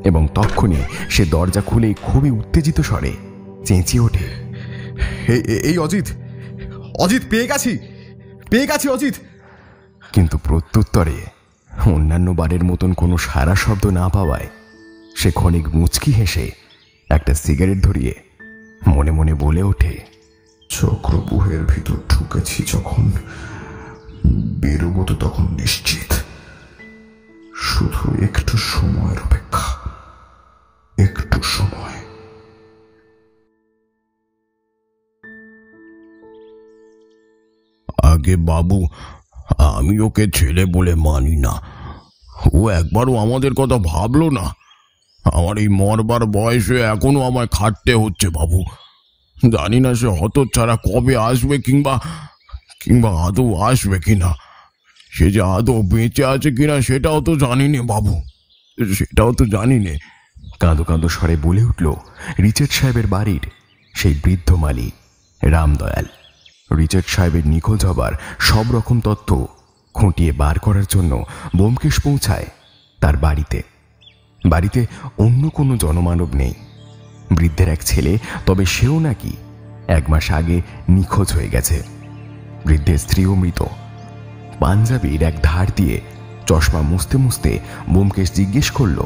এবং তক্ষণে সে দরজা খুলেই খুবই উত্তেজিত স্বরে চেঁচিয়ে ওঠে, এই অজিত, অজিত পেয়ে গেছি অজিত। কিন্তু প্রত্যুত্তরে অন্যান্য বারের মতন কোনো সারা শব্দ না পাওয়ায় সে ক্ষণিক মুচকি হেসে একটা সিগারেট ধরিয়ে মনে মনে বলে ওঠে, চক্রবুহের ভিতর ঢুকেছি যখন, বেরোবো তো তখন নিশ্চিত। শুধু একটু সময়ের অপেক্ষা, একটু সময়। আগে বাবু, আমি ওকে ছেলে বলে মানি না। ও একবারও আমাদের কথা ভাবলো না। আমার এই মরবার বয়সে এখনো আমায় খাটতে হচ্ছে বাবু। জানি না সে হতচ্ছাড়া কবে আসবে, কিংবা আদৌ আসবে কিনা। সে যে আদৌ বেঁচে আছে কিনা সেটাও তো জানি নে বাবু, সেটাও তো জানি নে। কাঁদো কাঁদো স্বরে বলে উঠল রিচার্ড সাহেবের বাড়ির সেই বৃদ্ধ মালি রামদয়াল। রিচার্ড সাহেবের নিখোঁজ হবার সব রকম তথ্য খুঁটিয়ে বার করার জন্য ব্যোমকেশ পৌঁছায় তার বাড়িতে। বাড়িতে অন্য কোনো জনমানব নেই। বৃদ্ধের এক ছেলে, তবে সেও নাকি 1 মাস আগে নিখোঁজ হয়ে গেছে। বৃদ্ধের স্ত্রীও মৃত। পাঞ্জাবির এক ধার দিয়ে চশমা মুছতে মুছতে ব্যোমকেশ জিজ্ঞেস করল,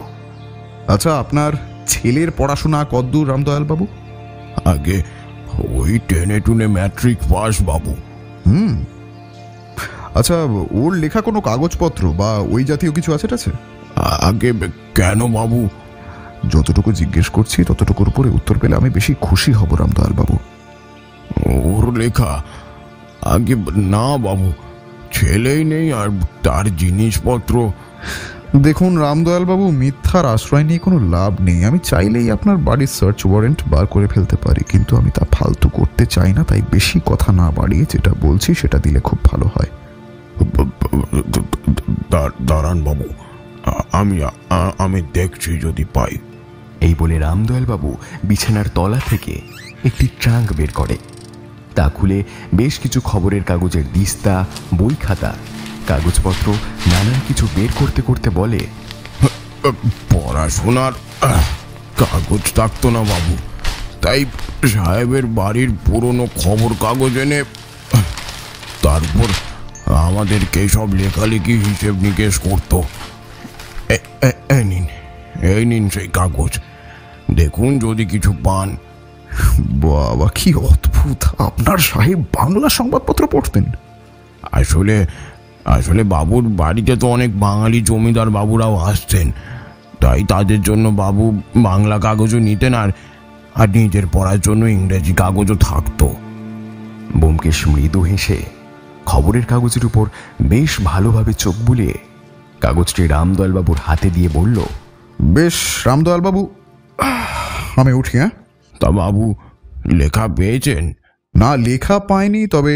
আচ্ছা, আপনার ছেলের পড়াশোনা কদ্দূর রামদয়াল বাবু? আগে ওই টেনে টুনে ম্যাট্রিক পাস বাবু। আচ্ছা, ওর লেখা কোনো কাগজপত্র বা ওই জাতীয় কিছু আছে? আগে কেন বাবু? যতটুকু জিজ্ঞেস করছি ততটুকুর উপরে উত্তর পেলে আমি বেশি খুশি হব রামদয়াল বাবু। ওর লেখা? আগে না বাবু, ছেলেই নেই আর তার জিনিসপত্র। দেখুন রামদয়াল বাবু, মিথ্যার আশ্রয় নিয়ে কোনো লাভ নেই। আমি চাইলেই আপনার বাড়ির সার্চ ওয়ারেন্ট বার করে ফেলতে পারি, কিন্তু আমি তা ফালতু করতে চাই না। তাই বেশি কথা না বাড়িয়ে যেটা বলছি সেটা দিলে খুব ভালো হয়। দাঁড়ান বাবু, আমি দেখছি যদি পাই। এই বলে রামদয়াল বাবু বিছানার তলা থেকে একটি ট্রাঙ্ক বের করে। তা খুলে বেশ কিছু খবরের কাগজের দিস্তা, বই খাতা, কাগজপত্র নানান কিছু বের করতে করতে বলে, পড়াশোনার কাগজ থাকতো না বাবু, তাই সাহেবের বাড়ির পুরনো খবর কাগজ এনে তারপর আমাদেরকে সব লেখালেখি হিসেব নিকেশ করতো। এই নিন সেই কাগজ, দেখুন যদি কিছু পান। বাবা, কি অদ্ভুত! আপনার সাহেব বাংলা সংবাদপত্র পড়তেন? আসলে বাবুর বাড়িতে তো অনেক বাঙালি জমিদার বাবুরাও আসছেন, তাই তাদের জন্য বাবু বাংলা কাগজও নিতেন আর নিজের পড়ার জন্য ইংরেজি কাগজও থাকতো। ব্যোমকেশ মৃদু হেসে খবরের কাগজের উপর বেশ ভালোভাবে চোখ বুলিয়ে কাগজটি রামদয়াল বাবুর হাতে দিয়ে বলল, বেশ রামদয়াল বাবু, আমি উঠি। হ্যাঁ? তা বাবু লেখা পেয়েছেন? না, লেখা পাইনি, তবে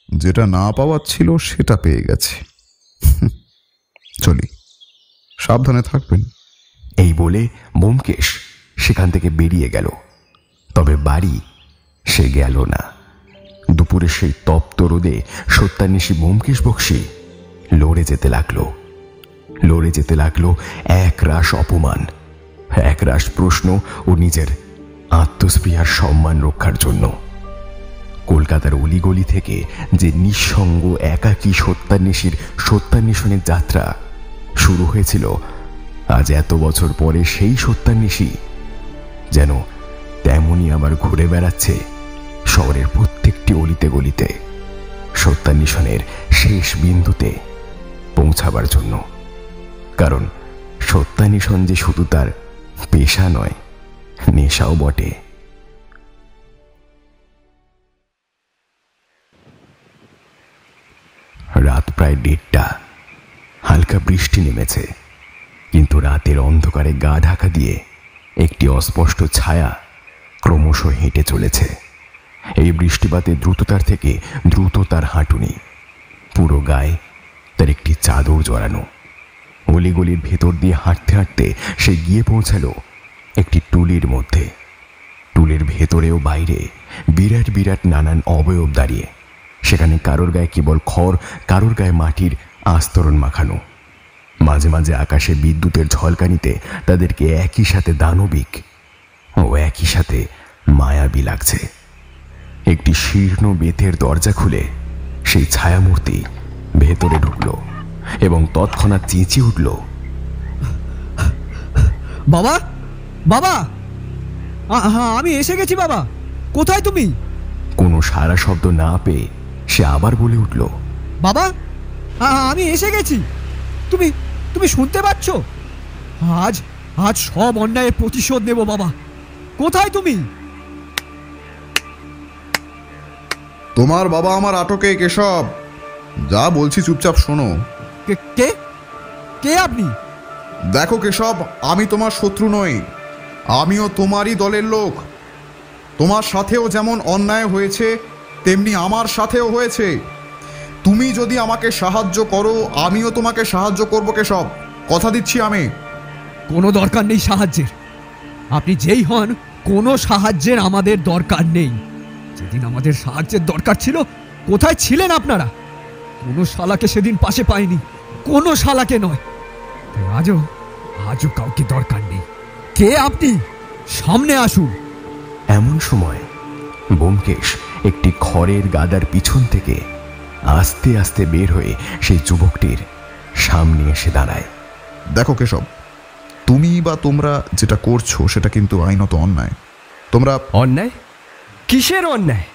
যেটা না পাওয়ার ছিল সেটা পেয়ে গেছে। চলি, সাবধানে থাকবেন। এই বলে ব্যোমকেশ সেখান থেকে বেরিয়ে গেল। তবে বাড়ি সে গেল না। দুপুরে সেই তপ্ত রোদে সত্যান্বেষী ব্যোমকেশ বক্সী লড়ে যেতে লাগলো এক রাশ অপমান, এক রাশ প্রশ্ন ও নিজের আত্মস্পৃহার সম্মান রক্ষার জন্য। কলকাতার অলিগলি থেকে যে নিঃসঙ্গ একাকী সত্যান্বেষণের যাত্রা শুরু হয়েছিল, আজ এত বছর পরে সেই সত্যান্বেষী যেন তেমনই আবার ঘুরে বেড়াচ্ছে শহরের প্রত্যেকটি অলিতে গলিতে, সত্যান্বেষণের শেষ বিন্দুতে পৌঁছাবার জন্য। কারণ সত্যান্বেষণ যে শুধু তার পেশা নয়, নেশাও বটে। প্রায় 1:30। হালকা বৃষ্টি নেমেছে, কিন্তু রাতের অন্ধকারে গা ঢাকা দিয়ে একটি অস্পষ্ট ছায়া ক্রমশ হেঁটে চলেছে। এই বৃষ্টিপাতের দ্রুততার থেকে দ্রুততার হাঁটুনি। পুরো গায়ে তার একটি চাদর জড়ানো। অলিগলির ভেতর দিয়ে হাঁটতে হাঁটতে সে গিয়ে পৌঁছালো একটি টুলির মধ্যে। টুলির ভেতরেও বাইরে বিরাট বিরাট নানান অবয়ব দাঁড়িয়ে। সেখানে কারোর গায়ে কেবল খড়, কারোর গায়ে মাটির আস্তরণ মাখানো। মাঝে মাঝে আকাশে বিদ্যুতের ঝলকানিতে তাদেরকে একই সাথে দানবিক ও একই সাথে মায়াবী লাগছে। একটি শীর্ণ বেতের দরজা খুলে সেই ছায়ামূর্তি ভেতরে ঢুকল এবং তৎক্ষণাৎ চেঁচিয়ে উঠল, বাবা, বাবা, আমি এসে গেছি বাবা, কোথায় তুমি? কোনো সারা শব্দ না পেয়ে সে আবার বলে উঠল, বাবা, আমি এসে গেছি। তুমি তুমি শুনতে পাচ্ছ? আজ আজ সব অন্যায়ের প্রতিশোধ নেব বাবা। কোথায় তুমি? তোমার বাবা আমার আটকে। কেশব, যা বলছি চুপচাপ শোনো। কে কে আপনি? দেখো কেশব, আমি তোমার শত্রু নই, আমিও তোমারই দলের লোক। তোমার সাথেও যেমন অন্যায় হয়েছে তেমনি আমার সাথেও হয়েছে। তুমি যদি আমাকে সাহায্য করো আমিও তোমাকে সাহায্য করবো কেশব, কথা দিচ্ছি আমি। কোনো দরকার নেই সাহায্যের। আপনি যেই হন, কোনো সাহায্যের আমাদের দরকার নেই। যেদিন আমাদের সাহায্যের দরকার ছিল, কোথায় ছিলেন আপনারা? কোনো শালাকে সেদিন পাশে পাইনি, কোনো শালাকে নয়। তাই আজও কাউকে দরকার নেই। কে আপনি? সামনে আসুন। এমন সময় ব্যোমকেশ একটি খড়ের গাদার পিছন থেকে আস্তে আস্তে বের হয়ে সেই যুবকটির সামনে এসে দাঁড়ায়। দেখো কেশব, তুমি বা তোমরা যেটা করছো সেটা কিন্তু আইনত অন্যায়। তোমরা অন্যায়? কিসের অন্যায়?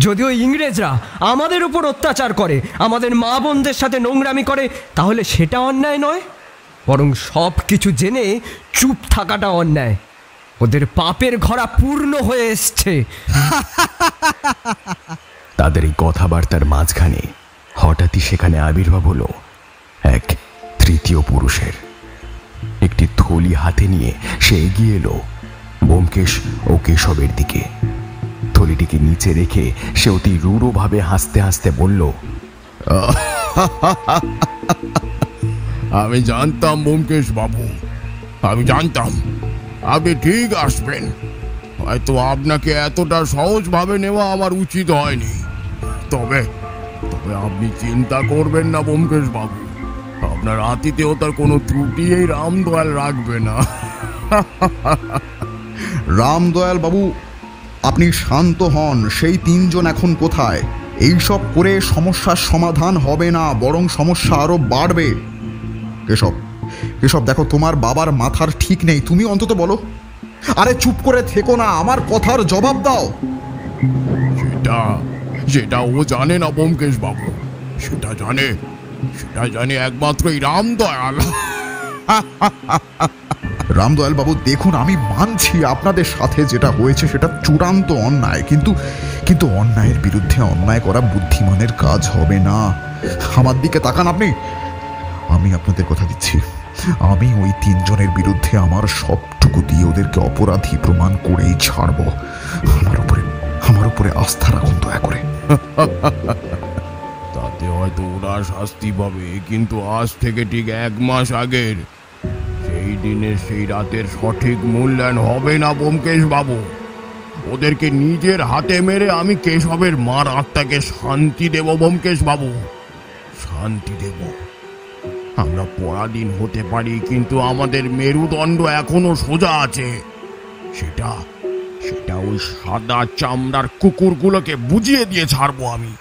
যদিও ইংরেজরা আমাদের উপর অত্যাচার করে, আমাদের মা বোনদের সাথে নোংরামি করে, তাহলে সেটা অন্যায় নয়, বরং সব কিছু জেনে চুপ থাকাটা অন্যায়। ওদের পাপের ঘরা পূর্ণ হয়ে এসছে। তাদের এই কথাবার্তার মাঝখানে হঠাৎই সেখানে আবির্ভাব হলো এক তৃতীয় পুরুষের। একটি থলি হাতে নিয়ে সে এগিয়ে এলো ব্যোমকেশ ও কেশবের দিকে। থলিটিকে নিচে রেখে সে অতি রূঢ়ভাবে হাসতে হাসতে বলল, আমি জানতাম ব্যোমকেশ বাবু, আমি জানতাম আপনি ঠিক আসবেন। হয়তো আপনাকে এতটা সহজভাবে নেওয়া আমার উচিত হয়নি, তবে আপনি চিন্তা করবেন না ব্যোমকেশ বাবু, আপনার আতিথেয়তার কোনো ত্রুটি এই রামদয়াল রাখবে না। রামদয়াল বাবু, আপনি শান্ত হন। সেই তিনজন এখন কোথায়? এইসব করে সমস্যার সমাধান হবে না, বরং সমস্যা আরো বাড়বে। কেশব, দেখো, তোমার বাবার মাথার ঠিক নেই, তুমি অন্তত বলো। আরে চুপ করে থেকো না, আমার কথার জবাব দাও। সেটা ও জানে না ব্যোমকেশ বাবু, সেটা জানে একমাত্র এই রামদয়াল। রামদয়াল বাবু, দেখুন, আমি মানছি আপনাদের সাথে যেটা হয়েছে সেটা চূড়ান্ত অন্যায়, কিন্তু অন্যায়ের বিরুদ্ধে অন্যায় করা বুদ্ধিমানের কাজ হবে না। আমার দিকে তাকান আপনি। আমি আপনাদের কথা দিচ্ছি, আমি ওই তিনজনের বিরুদ্ধে আমার সবটুকু দিয়ে ওদেরকে অপরাধী প্রমাণ করেই ছাড়ব। আমার উপরে আস্থা রাখুন দয়া করে। তাতে হয়তো ওরা শাস্তি পাবে, কিন্তু আজ থেকে ঠিক 1 মাস আগের সেই দিনের সেই রাতের সঠিক মূল্যায়ন হবে না ব্যোমকেশ বাবু। ওদেরকে নিজের হাতে মেরে আমি কেশবের মার আত্মাকে শান্তি দেব ব্যোমকেশ বাবু, শান্তি দেব। আমরা পরাধীন হতে পারি, কিন্তু আমাদের মেরুদণ্ড এখনো সোজা আছে। সেটা ওই সাদা চামড়ার কুকুরগুলোকে বুঝিয়ে দিয়ে ছাড়বো আমি।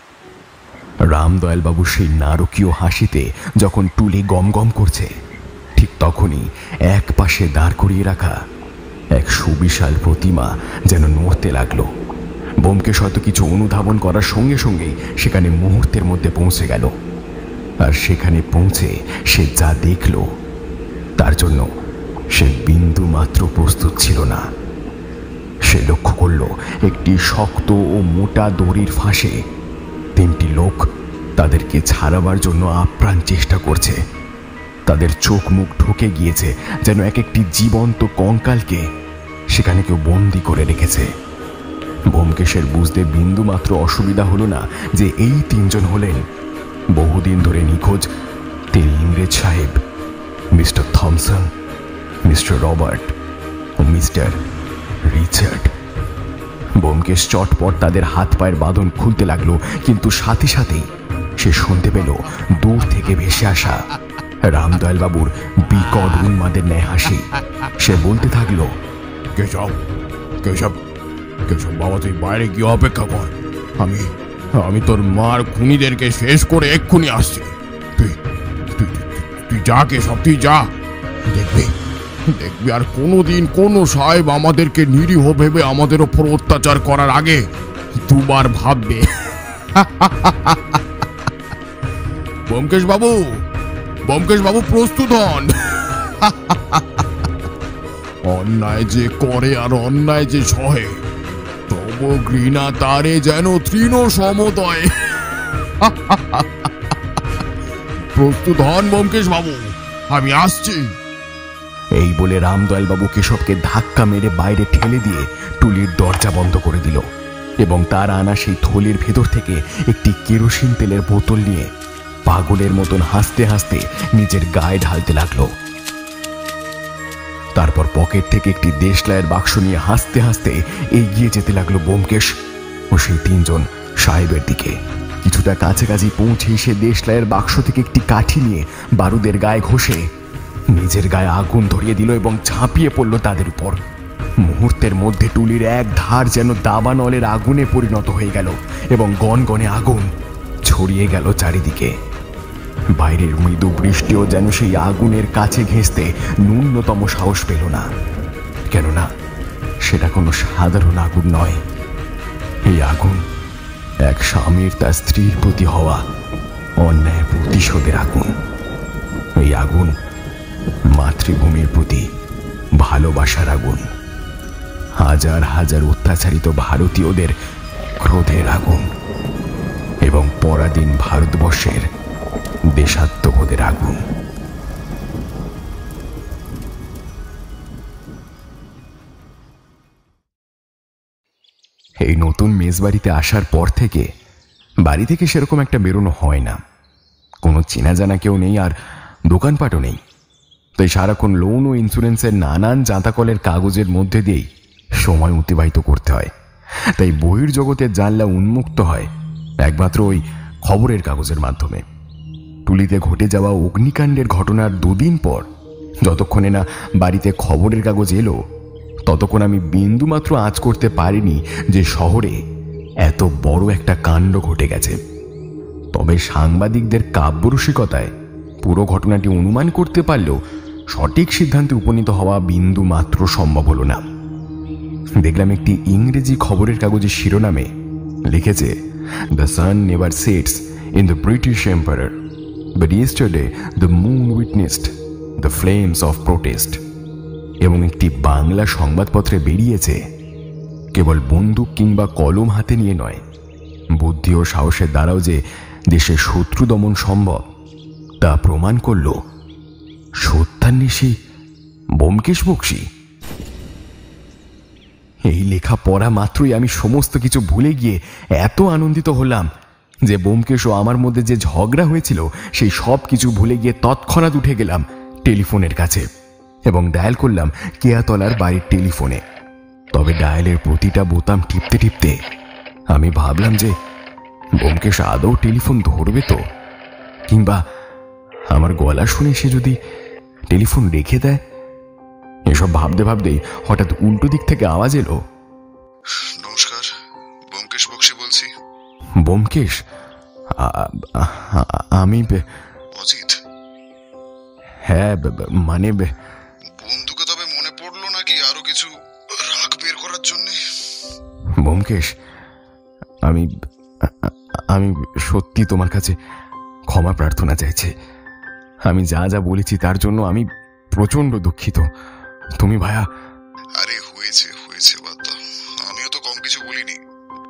রামদয়াল বাবু সেই নারকীয় হাসিতে যখন টুলি গম গম করছে, ঠিক তখনই এক পাশে দাঁড় করিয়ে রাখা এক সুবিশাল প্রতিমা যেন নড়তে লাগলো। ব্যোমকেশ হয়তো কিছু অনুধাবন করার সঙ্গে সঙ্গেই সেখানে মুহূর্তের মধ্যে পৌঁছে গেল। আর সেখানে পৌঁছে সে যা দেখল তার জন্য সে বিন্দু মাত্র প্রস্তুত ছিল না। সে লক্ষ্য করল একটি শক্ত ও মোটা দড়ির ফাঁসে 3টি লোক তাদেরকে ছাড়াবার জন্য আপ্রাণ চেষ্টা করছে। তাদের চোখ মুখ ঢুকে গিয়েছে, যেন এক একটি জীবন্ত কঙ্কালকে সেখানে কেউ বন্দি করে রেখেছে। ব্যোমকেশের বুঝতে বিন্দু মাত্র অসুবিধা হলো না যে এই তিনজন হলেন বহুদিন ধরে নিখোঁজ তিন ইংরেজ সাহেব, মিস্টার থমসন, মিস্টার রবার্ট ও মিস্টার রিচার্ড। ব্যোমকেশ চটপট তাদের হাত পায়ের বাঁধন খুলতে লাগলো, কিন্তু সাথে সাথেই সে শুনতে পেল দূর থেকে ভেসে আসা রামদয়াল বাবুর বিকট উন্মাদের ন্যায় হাসি। সে বলতে থাকলো, কেশব কেশব কেশব বাবা, তুই বাইরে গিয়ে অপেক্ষা কর। আমি তোর মার খুনিদেরকে শেষ করে এক্ষুনি আসছি। তুই তুই তুই যা কেশব, তুই যা। দেখবি দেখবি আর কোনোদিন কোনো সাহেব আমাদেরকে নিরীহ ভেবে আমাদের ওপর অত্যাচার করার আগে দুবার ভাববে। ব্যোমকেশ বাবু প্রস্তুত হন। অন্যায় যে করে আর অন্যায় যে সহে, তব ঘৃণা তারে যেন তৃণ সমদয়। প্রস্তুত হন ব্যোমকেশ বাবু, আমি আসছি। এই বলে রামদয়াল বাবু কেশবকে ধাক্কা মেরে বাইরে ঠেলে দিয়ে টুলির দরজা বন্ধ করে দিল এবং তার আনা সেই থলির ভেতর থেকে একটি কেরোসিন তেলের বোতল নিয়ে পাগলের মতন হাসতে হাসতে নিজের গায়ে ঢালতে লাগলো। তারপর পকেট থেকে একটি দেশলাইয়ের বাক্স নিয়ে হাসতে হাসতে এগিয়ে যেতে লাগলো ব্যোমকেশ ও সেই তিনজন সাহেবের দিকে। কিছুটা কাছাকাছি পৌঁছে সে দেশলাইয়ের বাক্স থেকে একটি কাঠি নিয়ে বারুদের গায়ে ঘষে নিজের গায়ে আগুন ধরিয়ে দিল এবং ঝাঁপিয়ে পড়ল তাদের উপর। মুহূর্তের মধ্যে টুলির এক ধার যেন দাবানলের আগুনে পরিণত হয়ে গেল এবং গনগনে আগুন ছড়িয়ে গেল চারিদিকে। বাইরের মৃদু বৃষ্টিও যেন সেই আগুনের কাছে ঘেঁষতে ন্যূনতম সাহস পেল না, কেননা সেটা কোনো সাধারণ আগুন নয়। এই আগুন এক স্বামীর তার স্ত্রীর প্রতি হওয়া অন্যায় প্রতিশোধের আগুন। এই আগুন মাতৃভূমির প্রতি ভালোবাসার আগুন, হাজার হাজার অত্যাচারিত ভারতীয়দের ক্রোধের আগুন এবং পরাধীন ভারতবর্ষের দেশাত্মবোধের আগুন। এই নতুন মেজবাড়িতে আসার পর থেকে বাড়ি থেকে সেরকম একটা বেরোনো হয় না। কোনো চেনা জানা কেউ নেই আর দোকানপাটও নেই, তাই সারাক্ষণ লোন ও ইন্স্যুরেন্সের নানান জাঁতাকলের কাগজের মধ্যে দিয়েই সময় অতিবাহিত করতে হয়। তাই বহির্জগতের জানলা উন্মুক্ত হয় একমাত্র ওই খবরের কাগজের মাধ্যমে। টুলিতে ঘটে যাওয়া অগ্নিকাণ্ডের ঘটনার দুদিন পর যতক্ষণে না বাড়িতে খবরের কাগজ এলো, ততক্ষণ আমি বিন্দুমাত্র আঁচ করতে পারিনি যে শহরে এত বড় একটা কাণ্ড ঘটে গেছে। তবে সাংবাদিকদের কাব্যরসিকতায় পুরো ঘটনাটি অনুমান করতে পারলেও সঠিক সিদ্ধান্তে উপনীত হওয়া বিন্দু মাত্র সম্ভব হলো না। দেখলাম একটি ইংরেজি খবরের কাগজের শিরোনামে লিখেছে, "the sun never sets in the British empire, but yesterday the moon witnessed the flames of protest." এবং একটি বাংলা সংবাদপত্রে বেরিয়েছে, কেবল বন্দুক কিংবা কলম হাতে নিয়ে নয়, বুদ্ধি ও সাহসের দ্বারাও যে দেশের শত্রু দমন সম্ভব তা প্রমাণ করল সত্যান্বেষী ব্যোমকেশ বক্সী। এই লেখা পড়া মাত্রই আমি সমস্ত কিছু ভুলে গিয়ে এত আনন্দিত হলাম যে ব্যোমকেশ ও আমার মধ্যে যে ঝগড়া হয়েছিল সেই সব কিছু ভুলে গিয়ে তৎক্ষণাৎ উঠে গেলাম টেলিফোনের কাছে এবং ডায়াল করলাম কেয়াতলার বাড়ির টেলিফোনে। তবে ডায়ালের প্রতিটা বোতাম টিপতে টিপতে আমি ভাবলাম যে ব্যোমকেশ আদৌ টেলিফোন ধরবে তো, কিংবা আমার গলা শুনে সে যদি টেলিফোন রেখে দেয়। এসব ভাবতে ভাবতেই হঠাৎ উল্টো দিক থেকে আওয়াজ এলো, নমস্কার, ব্যোমকেশ বক্সী বলছি। ব্যোমকেশ, আমি অজিত? হ্যাঁ, মানে বন্ধুকে তবে মনে পড়লো নাকি আরো কিছু রাগ বের করার জন্য? ব্যোমকেশ, আমি সত্যি তোমার কাছে ক্ষমা প্রার্থনা চাইছি। আমি যা যা বলেছি তার জন্য আমি প্রচন্ড দুঃখিত। তুমি ভায়া। আরে হয়েছে হয়েছে, বাদ দাও, আমিও তো কম কিছু বলিনি।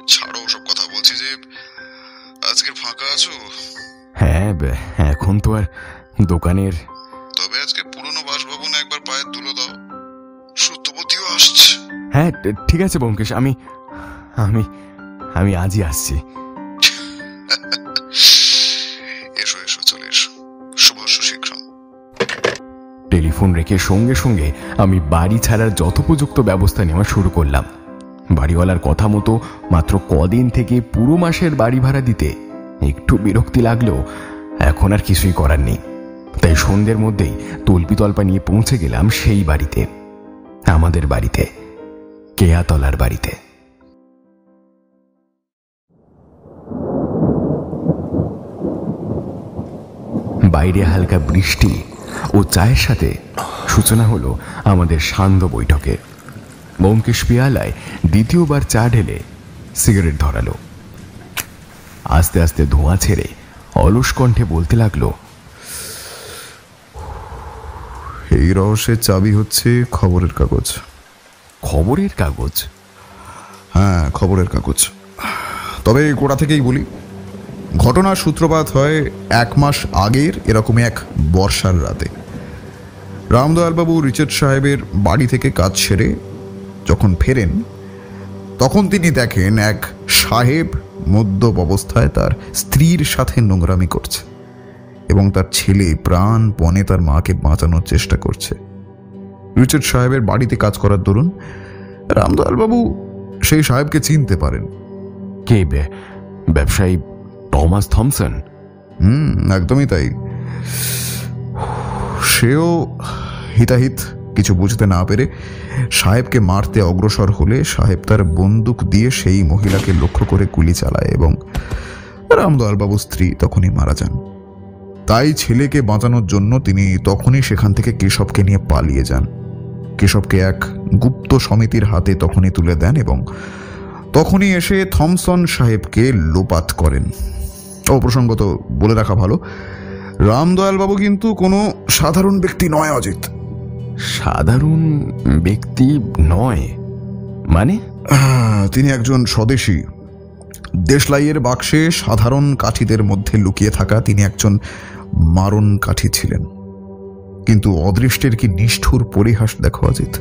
ছাড়ো ওসব কথা। বলছি যে আজকের ফাঁকা আছো? হ্যাঁ, এখন তো আর দোকানের। তবে আজকে পুরনো বাসভবনে একবার পায়ের ধুলো দাও, সত্যবতীও আসছে। হ্যাঁ ঠিক আছে ব্যোমকেশ, আমি আমি আমি আজই আসছি। এসো এসো, চলে এসো, শুভস্য শীঘ্রম। টেলিফোন রেখে সঙ্গে সঙ্গে আমি বাড়ি ছাড়ার যথোপযুক্ত ব্যবস্থা নেওয়া শুরু করলাম। বাড়িওয়ালার কথা মতো মাত্র কদিন থেকে পুরো মাসের বাড়ি ভাড়া দিতে একটু বিরক্তি লাগলেও এখন আর কিছুই করার নেই। তাই সন্ধ্যের মধ্যেই তল্পিতল্পা নিয়ে পৌঁছে গেলাম সেই বাড়িতে, আমাদের বাড়িতে, কেয়াতলার বাড়িতে। বাইরে হালকা বৃষ্টি ও চায়ের সাথে সূচনা হলো আমাদের সান্ধ্য বৈঠকে। ব্যোমকেশ পেয়ালায় দ্বিতীয়বার চা ঢেলে সিগারেট ধরালো। আস্তে আস্তে ধোঁয়া ছেড়ে অলস কণ্ঠে বলতে লাগলো, এই রহস্যের চাবি হচ্ছে খবরের কাগজ। খবরের কাগজ? হ্যাঁ, খবরের কাগজ। তবে গোড়া থেকেই বলি, ঘটনার সূত্রপাত হয় 1 মাস আগের এরকমই এক বর্ষার রাতে। রামদয়ালবাবু রিচার্ড সাহেবের বাড়ি থেকে কাজ সেরে যখন ফেরেন, তখন তিনি দেখেন এক সাহেব মদ্যপ অবস্থায় তার স্ত্রীর সাথে নোংরামি করছে এবং তার ছেলে প্রাণপণে তার মাকে বাঁচানোর চেষ্টা করছে। রিচার্ড সাহেবের বাড়িতে কাজ করার দরুন রামদয়ালবাবু সেই সাহেবকে চিনতে পারেন। কে? ব্যবসায়ী টমাস থমসন? একদমই তাই। সেও হিতাহিত কিছু বুঝতে না পেরে সাহেবকে মারতে অগ্রসর হলে সাহেব তার বন্দুক দিয়ে সেই মহিলাকে লক্ষ্য করে গুলি চালায় এবং রামদয়ালবাবুর স্ত্রী তখনই মারা যান। তাই ছেলেকে বাঁচানোর জন্য তিনি তখনই সেখান থেকে কেশবকে নিয়ে পালিয়ে যান। কেশবকে এক গুপ্ত সমিতির হাতে তখনই তুলে দেন এবং তখনই এসে থমসন সাহেবকে লোপাত করেন। প্রসঙ্গত বলে রাখা ভালো, রামদয়ালবাবু কিন্তু কোনো সাধারণ ব্যক্তি নয় অজিত। সাধারণ ব্যক্তি নয় মানে? তিনি একজন স্বদেশী। দেশলাইয়ের বাক্সে সাধারণ কাঠিদের মধ্যে লুকিয়ে থাকা তিনি একজন মারণ কাঠি ছিলেন। কিন্তু অদৃষ্টের কি নিষ্ঠুর পরিহাস দেখো অজিত।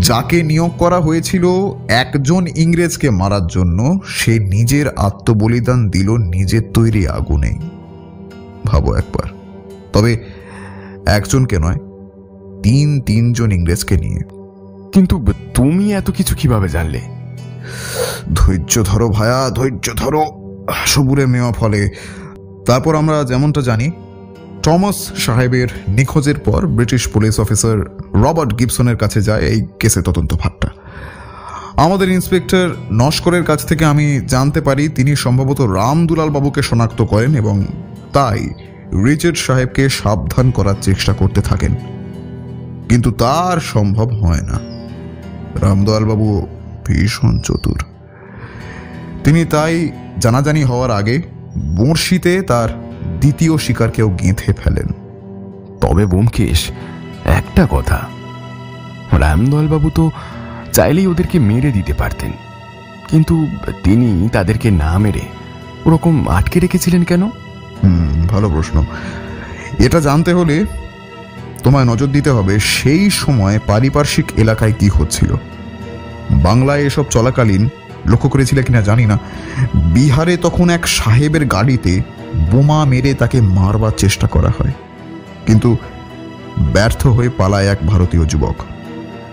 যাকে নিয়োগ করা হয়েছিল একজন ইংরেজকে মারার জন্য, সে নিজের আত্মবলিদান দিল নিজের তৈরি আগুনে। ভাবো একবার। তবে একজনকে নয়, 3জন ইংরেজকে নিয়ে। কিন্তু তুমি এত কিছু কিভাবে জানলে? ধৈর্য ধরো ভায়া, ধৈর্য ধরো, সবুরে মেওয়া ফলে। তারপর আমরা যেমনটা জানি, টমাস সাহেবের নিখোঁজের পর ব্রিটিশ পুলিশ অফিসার রবার্ট গিবসনের কাছে যায় এই কেসে তদন্ত ভারটা। আমাদের ইন্সপেক্টর নস্করের কাছ থেকে আমি জানতে পারি তিনি সম্ভবত রামদুলাল বাবুকে শনাক্ত করেন এবং তাই রিচার্ড সাহেবকে সাবধান করার চেষ্টা করতে থাকেন। কিন্তু তার সম্ভব হয় না। রামদয়ালবাবু ভীষণ চতুর। তিনি তাই জানাজানি হওয়ার আগে বড়শিতে তার দ্বিতীয় শিকারকেও গেঁথে ফেলেন। তবে ব্যোমকেশ, একটা কথা, রামদয়ালবাবু তো চাইলেই ওদেরকে মেরে দিতে পারতেন, কিন্তু তিনি তাদেরকে না মেরে ওরকম আটকে রেখেছিলেন কেন? ভালো প্রশ্ন। এটা জানতে হলে তোমায় নজর দিতে হবে সেই সময় পারিপার্শ্বিক এলাকায় কি হচ্ছিল। বাংলায় এসব চলাকালীন লক্ষ্য করেছিলে কিনা জানি না, বিহারে তখন এক সাহেবের গাড়িতে বোমা মেরে তাকে মারবার চেষ্টা করা হয়, কিন্তু ব্যর্থ হয়ে পালায় এক ভারতীয় যুবক।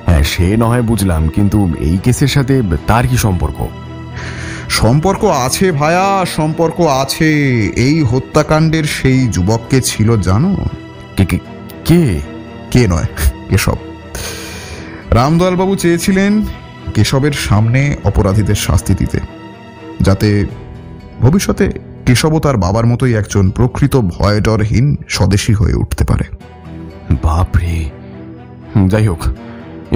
হ্যাঁ, সে না হয় বুঝলাম, কিন্তু এই কেসের সাথে তার কি সম্পর্ক? সম্পর্ক আছে ভায়া, সম্পর্ক আছে। এই হত্যাকাণ্ডের সেই যুবককে ছিল জানো? কে? কে নয়, কেশব। রামদয়ালবাবু চেয়েছিলেন কেশবের সামনে অপরাধীদের শাস্তি দিতে, যাতে ভবিষ্যতে কেশবও তার বাবার মতোই একজন প্রকৃত ভয়ডরহীন স্বদেশী হয়ে উঠতে পারে। বাপরে! যাই হোক,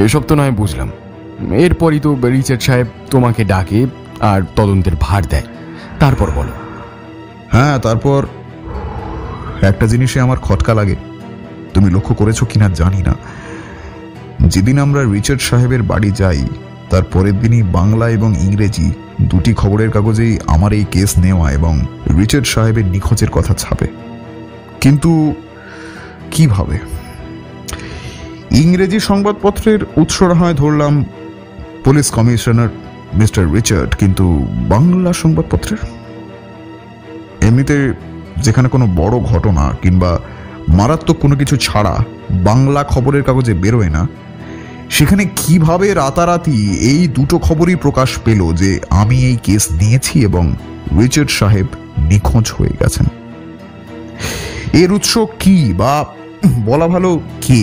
এসব তো নয় বুঝলাম। এরপরই তো রিচার্ড সাহেব তোমাকে ডাকে আর তদন্তের ভার দেয়। তারপর বলো। হ্যাঁ, তারপর একটা জিনিসে আমার খটকা লাগে। তুমি লক্ষ্য করেছো কিনা জানি না, যেদিন আমরা রিচার্ড সাহেবের বাড়ি যাই তার পরের দিনই বাংলা এবং ইংরেজি দুটি খবরের কাগজেই আমার এই কেস নেওয়া এবং রিচার্ড সাহেবের নিখোঁজের কথা ছাপে। কিন্তু কিভাবে? ইংরেজি সংবাদপত্রের উৎসরা হয় ধরলাম পুলিশ কমিশনার মিস্টার রিচার্ড, কিন্তু বাংলা সংবাদপত্রের? এমনিতে যেখানে কোনো বড় ঘটনা কিংবা মারাত্মক কোনো কিছু ছাড়া বাংলা খবরের কাগজে বেরোয় না, সেখানে কিভাবে রাতারাতি এই দুটো খবরই প্রকাশ পেল যে আমি এই কেস নিয়েছি এবং রিচার্ড সাহেব নিখোঁজ হয়ে গেছেন? এর উৎস কি, বা বলা ভালো কে?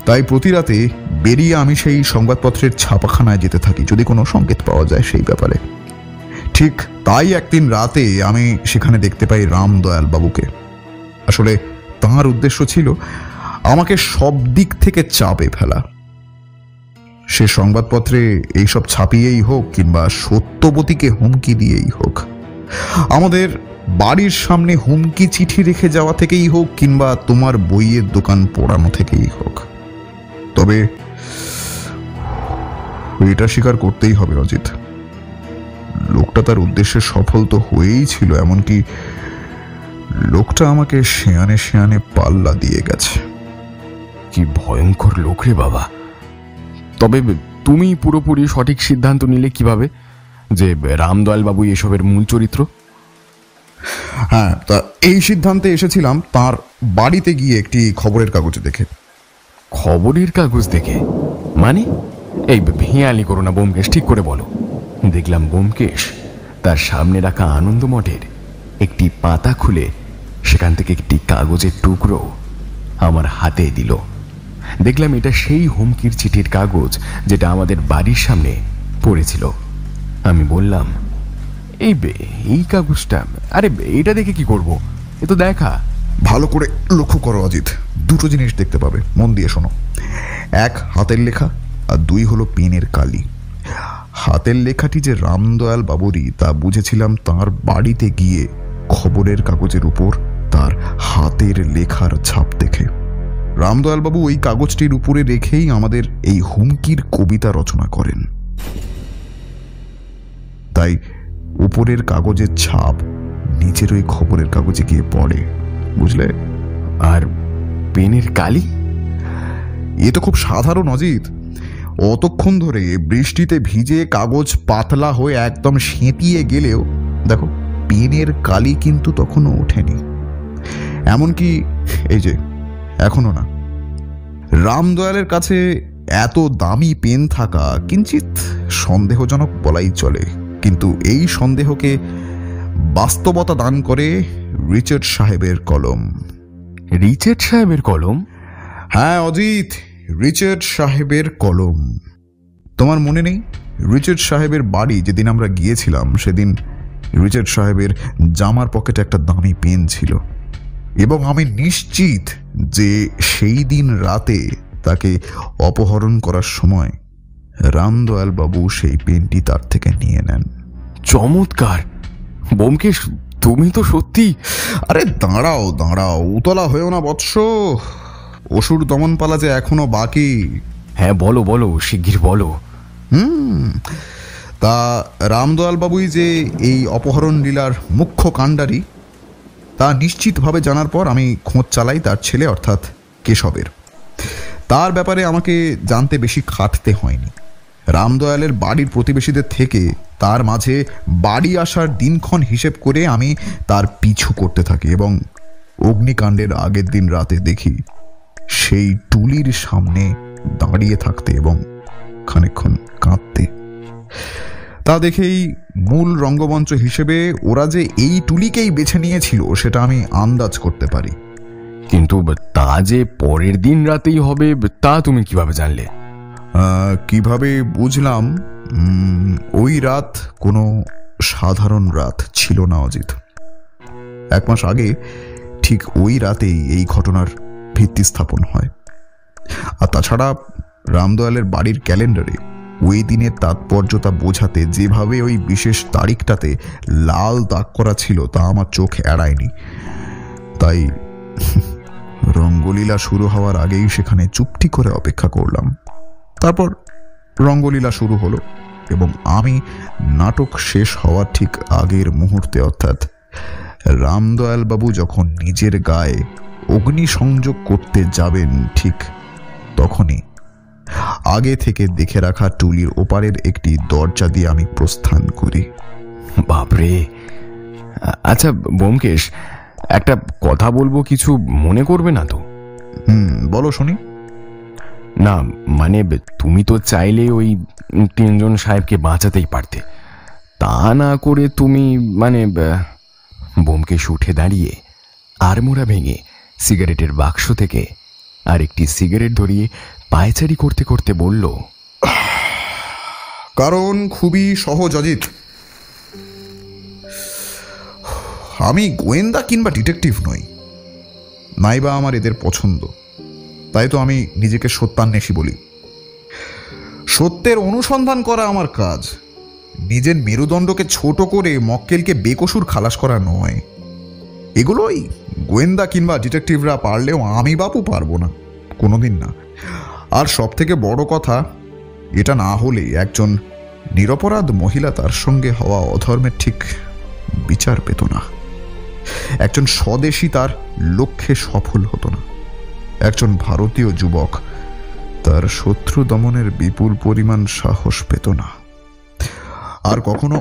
তাই প্রতি রাতে বেরিয়ে আমি সেই সংবাদপত্রের ছাপাখানায় যেতে থাকি যদি কোনো সংকেত পাওয়া যায় সেই ব্যাপারে। ঠিক তাই একদিন রাতে আমি সেখানে দেখতে পাই রামদয়াল বাবুকে। আসলে তাঁর উদ্দেশ্য ছিল আমাকে সব দিক থেকে চাপে ফেলা। সে সংবাদপত্রে এইসব ছাপিয়েই হোক কিংবা সত্যবতীকে হুমকি দিয়েই হোক, আমাদের বাড়ির সামনে হুমকি চিঠি রেখে যাওয়া থেকেই হোক কিংবা তোমার বইয়ের দোকান পোড়ানো থেকেই হোক, তবে এটা স্বীকার করতেই হবে অজিত, লোকটা তার উদ্দেশ্যে সফল তো হয়েই ছিল, এমনকি লোকটা আমাকে শেয়ানে শেয়ানে পাল্লা দিয়ে গেছে। কি ভয়ঙ্কর লোক রে বাবা! তবে তুমি পুরোপুরি সঠিক সিদ্ধান্ত নিলে কিভাবে যে রামদয়াল বাবু এসবের মূল চরিত্র? হ্যাঁ, তা এই সিদ্ধান্তে এসেছিলাম তার বাড়িতে গিয়ে একটি খবরের কাগজ দেখে। খবরের কাগজ দেখে? মানে এই ভেয়ালি করো না ব্যোমকেশ, ঠিক করে বলো। দেখলাম ব্যোমকেশ তার সামনে রাখা আনন্দমঠের একটি পাতা খুলে সেখান থেকে একটি কাগজের টুকরো আমার হাতে দিল। দেখলাম এটা সেই হুমকির চিঠির কাগজ যেটা আমাদের বাড়ির সামনে পড়েছিল। আমি বললাম, এই কাগজটা, আরে এটা দেখে কি করব, এ তো দেখা। ভালো করে লক্ষ্য করো অজিত, দুটো জিনিস দেখতে পাবে, মন দিয়ে শোনো। এক, হাতের লেখা, আর দুই হলো পেনের কালি। হাতের লেখাটি যে রামদয়াল বাবুরই তা বুঝেছিলাম তার বাড়িতে গিয়ে খবরের কাগজের উপর তার হাতের লেখার ছাপ দেখে। রামদয়াল বাবু ওই কাগজটির উপরে রেখেই আমাদের এই হুমকির কবিতা রচনা করেন। তাই উপরের কাগজের ছাপ নিচের ওই খবরের কাগজে গিয়ে পড়ে, বুঝলে? আর পেনের কালি? এ তো খুব সাধারণ অজিত। অতক্ষণ ধরে বৃষ্টিতে ভিজে কাগজ পাতলা হয়ে একদম সেঁতিয়ে গেলেও দেখো পেনের কালি কিন্তু তখনও ওঠেনি, এমনকি এই যে এখনো না। রামদয়ালের কাছে এত দামি পেন থাকা কিঞ্চিত সন্দেহজনক বলাই চলে, কিন্তু এই সন্দেহকে বাস্তবতা দান করে রিচার্ড সাহেবের কলম। রিচার্ড সাহেবের কলম? হ্যাঁ অজিত, রিচার্ড সাহেবের কলম। তোমার মনে নেই রিচার্ড সাহেবের বাড়ি যেদিন আমরা গিয়েছিলাম সেদিন রিচার্ড সাহেবের জামার পকেটে একটা দামি পেন ছিল, এবং আমি নিশ্চিত যে সেই দিন রাতে তাকে অপহরণ করার সময় রামদয়াল বাবু সেই পেনটি তার থেকে নিয়ে নেন। চমৎকার ব্যোমকেশ, তুমি তো সত্যি। আরে দাঁড়াও দাঁড়াও, উতলা হয়েও না বৎস, অসুর দমন পালা যে এখনো বাকি। হ্যাঁ বলো বলো, শিগগির বলো। তা রামদয়াল বাবুই যে এই অপহরণ লীলার মুখ্য কাণ্ডারি তা নিশ্চিতভাবে জানার পর আমি খোঁজ চালাই তার ছেলে অর্থাৎ কেশবের। তার ব্যাপারে আমাকে জানতে বেশি খাটতে হয়নি। রামদয়ালের বাড়ির প্রতিবেশীদের থেকে তার মাঝে বাড়ি আসার দিনক্ষণ হিসেব করে আমি তার পিছু করতে থাকি এবং অগ্নিকাণ্ডের আগের দিন রাতে দেখি সেই টুলির সামনে দাঁড়িয়ে থাকতে এবং খানিকক্ষণ কাঁদতে। তা দেখেই মূল রঙ্গমঞ্চ হিসেবে ওরা যে এই টুলিকেই বেছে নিয়েছিল সেটা আমি আন্দাজ করতে পারি। কিন্তু তা যে পরের দিন রাতেই হবে তা তুমি কিভাবে জানলে? কিভাবে বুঝলাম? ওই রাত কোনো সাধারণ রাত ছিল না অজিত। 1 মাস আগে ঠিক ওই রাতেই এই ঘটনার ভিত্তি স্থাপন হয়। আর তাছাড়া রামদয়ালের বাড়ির ক্যালেন্ডারে ওই দিনের তাৎপর্যতা বোঝাতে যেভাবে ওই বিশেষ তারিখটাতে লাল দাগ করা ছিল তা আমার চোখ এড়ায়নি। তাই রঙ্গলীলা শুরু হওয়ার আগেই সেখানে চুপটি করে অপেক্ষা করলাম। তারপর রঙ্গলীলা শুরু হলো এবং আমি নাটক শেষ হওয়ার ঠিক আগের মুহূর্তে, অর্থাৎ রামদয়াল বাবু যখন নিজের গায়ে অগ্নিসংযোগ করতে যাবেন ঠিক তখনই আগে থেকে দেখে রাখা টুলির ওপারের একটি দরজা দিয়ে আমি প্রস্থান করি। বাপরে! আচ্ছা ব্যোমকেশ, একটা কথা বলবো, কিছু মনে করবে না তো? বলো শুনি। না মানে তুমি তো চাইলে ওই 3 জন সাহেবকে বাঁচাতেই পারতে, তা না করে তুমি মানে। ব্যোমকেশ উঠে দাঁড়িয়ে আড়মোড়া ভেঙে সিগারেটের বাক্স থেকে আরেকটি সিগারেট ধরিয়ে পায়চারি করতে করতে বলল, কারণ খুবই সহজ অজিত। আমি গোয়েন্দা কিংবা ডিটেকটিভ নই, নাইবা আমার এদের পছন্দ, তাই তো আমি নিজেকে সত্যান্বেষী বলি। সত্যের অনুসন্ধান করা আমার কাজ, নিজের মেরুদণ্ডকে ছোট করে মক্কেলকে বেকসুর খালাস করা নয়। এগুলোই গোয়েন্দা কিংবা ডিটেকটিভরা পারলেও আমি বাপু পারবো না, কোনোদিন না। আর সব থেকে বড় কথা, এটা না হলে একজন নিরপরাধ মহিলা তার সঙ্গে হওয়া অধর্মের ঠিক বিচার পেত না। একজন স্বদেশী তার লক্ষ্যে সফল হতো না। একজন ভারতীয় যুবক তার শত্রু দমনের বিপুল পরিমাণ সাহস পেত না। আর কখনো।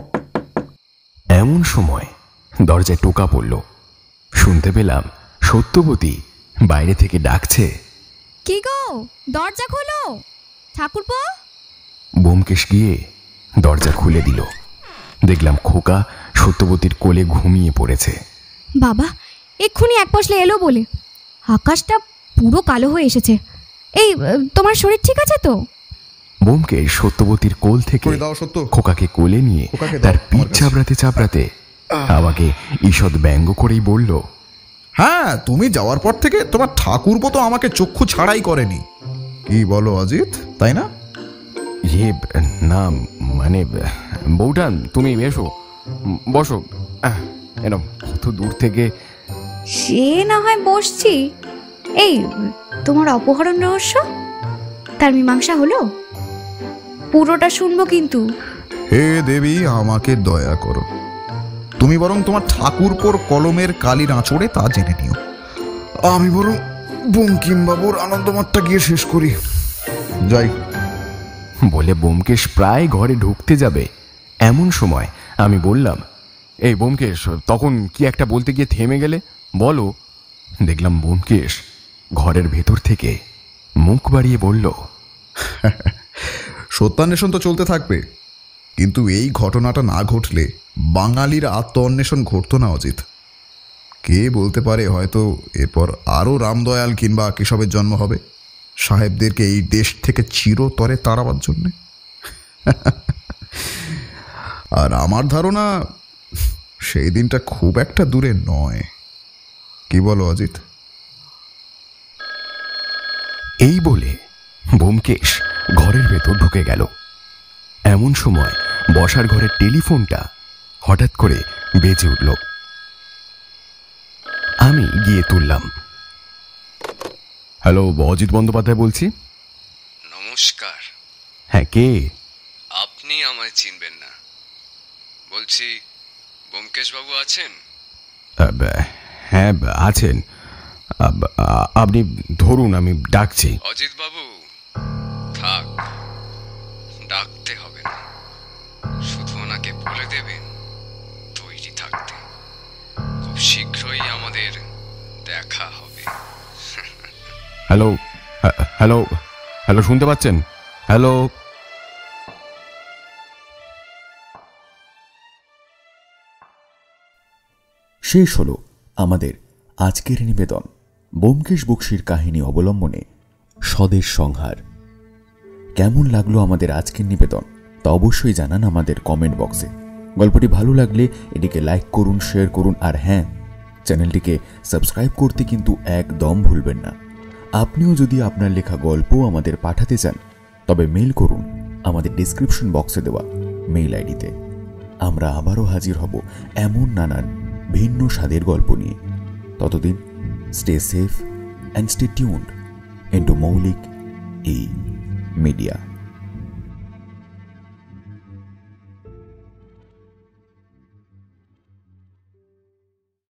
এমন সময় দরজায় টোকা পড়ল। শুনতে পেলাম সত্যবতী বাইরে থেকে ডাকছে, কি গো, দরজা খোলো ঠাকুরপো। ব্যোমকেশ গিয়ে দরজা খুলে দিল। দেখলাম খোকা সত্যবতীর কোলে ঘুমিয়ে পড়েছে। বাবা, এক্ষুনি এক পশলে এলো বলে আকাশটা পুরো কালো হয়ে এসেছে। এই তোমার শরীর ঠিক আছে তো? ব্যোমকেশ সত্যবতীর কোল থেকে খোকাকে কোলে নিয়ে তার পিঠ চাপড়াতে চাপড়াতে আমাকে ঈষৎ ব্যঙ্গ করেই বলল, হ্যাঁ, তুমি যাওয়ার পর থেকে তোমার ঠাকুরপো তো আমাকে চক্ষু ছাড়াই করেনি। কি বলো অজিত, তাই না? না মানে বউটা, তুমি এসো, বসো। এরকম কত দূর থেকে। সে না হয় বসছি। এই তোমার অপহরণ রহস্য, তার মীমাংসা হলো? পুরোটা শুনবো কিন্তু। হে দেবী, আমাকে দয়া করো। তুমি বরং তোমার ঠাকুরপোর কলমের কালির আঁচড়ে তা জেনে নিও। আমি বরং বঙ্কিমবাবুর আনন্দমাত্রা গিয়ে শেষ করি, যাই। বলে ব্যোমকেশ প্রায় ঘরে ঢুকতে যাবে, এমন সময় আমি বললাম, এই ব্যোমকেশ, তখন কি একটা বলতে গিয়ে থেমে গেলে, বলো। দেখলাম ব্যোমকেশ ঘরের ভেতর থেকে মুখ বাড়িয়ে বলল, সত্যান্বেষণ তো চলতে থাকবে, কিন্তু এই ঘটনাটা না ঘটলে বাঙালির আত্ম অন্বেষণ ঘটতো না অজিত। কে বলতে পারে, হয়তো এরপর আরও রামদয়াল কিংবা কেশবের জন্ম হবে, সাহেবদেরকে এই দেশ থেকে চিরতরে তাড়াবার জন্যে। আর আমার ধারণা সেই দিনটা খুব একটা দূরে নয়। কি বলো অজিত? এই বলে ব্যোমকেশ ঘরের ভেতর ঢুকে গেল। এমন সময় বসার ঘরের টেলিফোনটা হঠাৎ করে বেজে উঠল। আমি গিয়ে তুললাম। হ্যালো, অজিত বন্দ্যোপাধ্যায় বলছি। নমস্কার। হ্যাঁ, কে? আপনি আমায় চিনবেন না, বলছি ব্যোমকেশ বাবু আছেন? হ্যাঁ আছেন, আপনি ধরুন, আমি ডাকছি। অজিত বাবু, থাক, ডাকতে হবে না, শুধু ওনাকে বলে দেবেন তৈরি থাকতে, খুব শীঘ্রই আমাদের দেখা হবে। হ্যালো হ্যালো হ্যালো, শুনতে পাচ্ছেন? হ্যালো। শেষ হলো আমাদের আজকের নিবেদন, ব্যোমকেশ বক্সীর কাহিনী অবলম্বনে স্বদেশ সংহার। কেমন লাগলো আমাদের আজকের নিবেদন তা অবশ্যই জানান আমাদের কমেন্ট বক্সে। গল্পটি ভালো লাগলে এটিকে লাইক করুন, শেয়ার করুন, আর হ্যাঁ, চ্যানেলটিকে সাবস্ক্রাইব করতে কিন্তু একদম ভুলবেন না। আপনিও যদি আপনার লেখা গল্প আমাদের পাঠাতে চান তবে মেইল করুন আমাদের ডেসক্রিপশন বক্সে দেওয়া মেইল আইডিতে। আমরা আবারও হাজির হব এমন নানান ভিন্ন স্বাদের গল্প নিয়ে। ততদিন stay safe and stay tuned into মৌলিক এই মিডিয়া।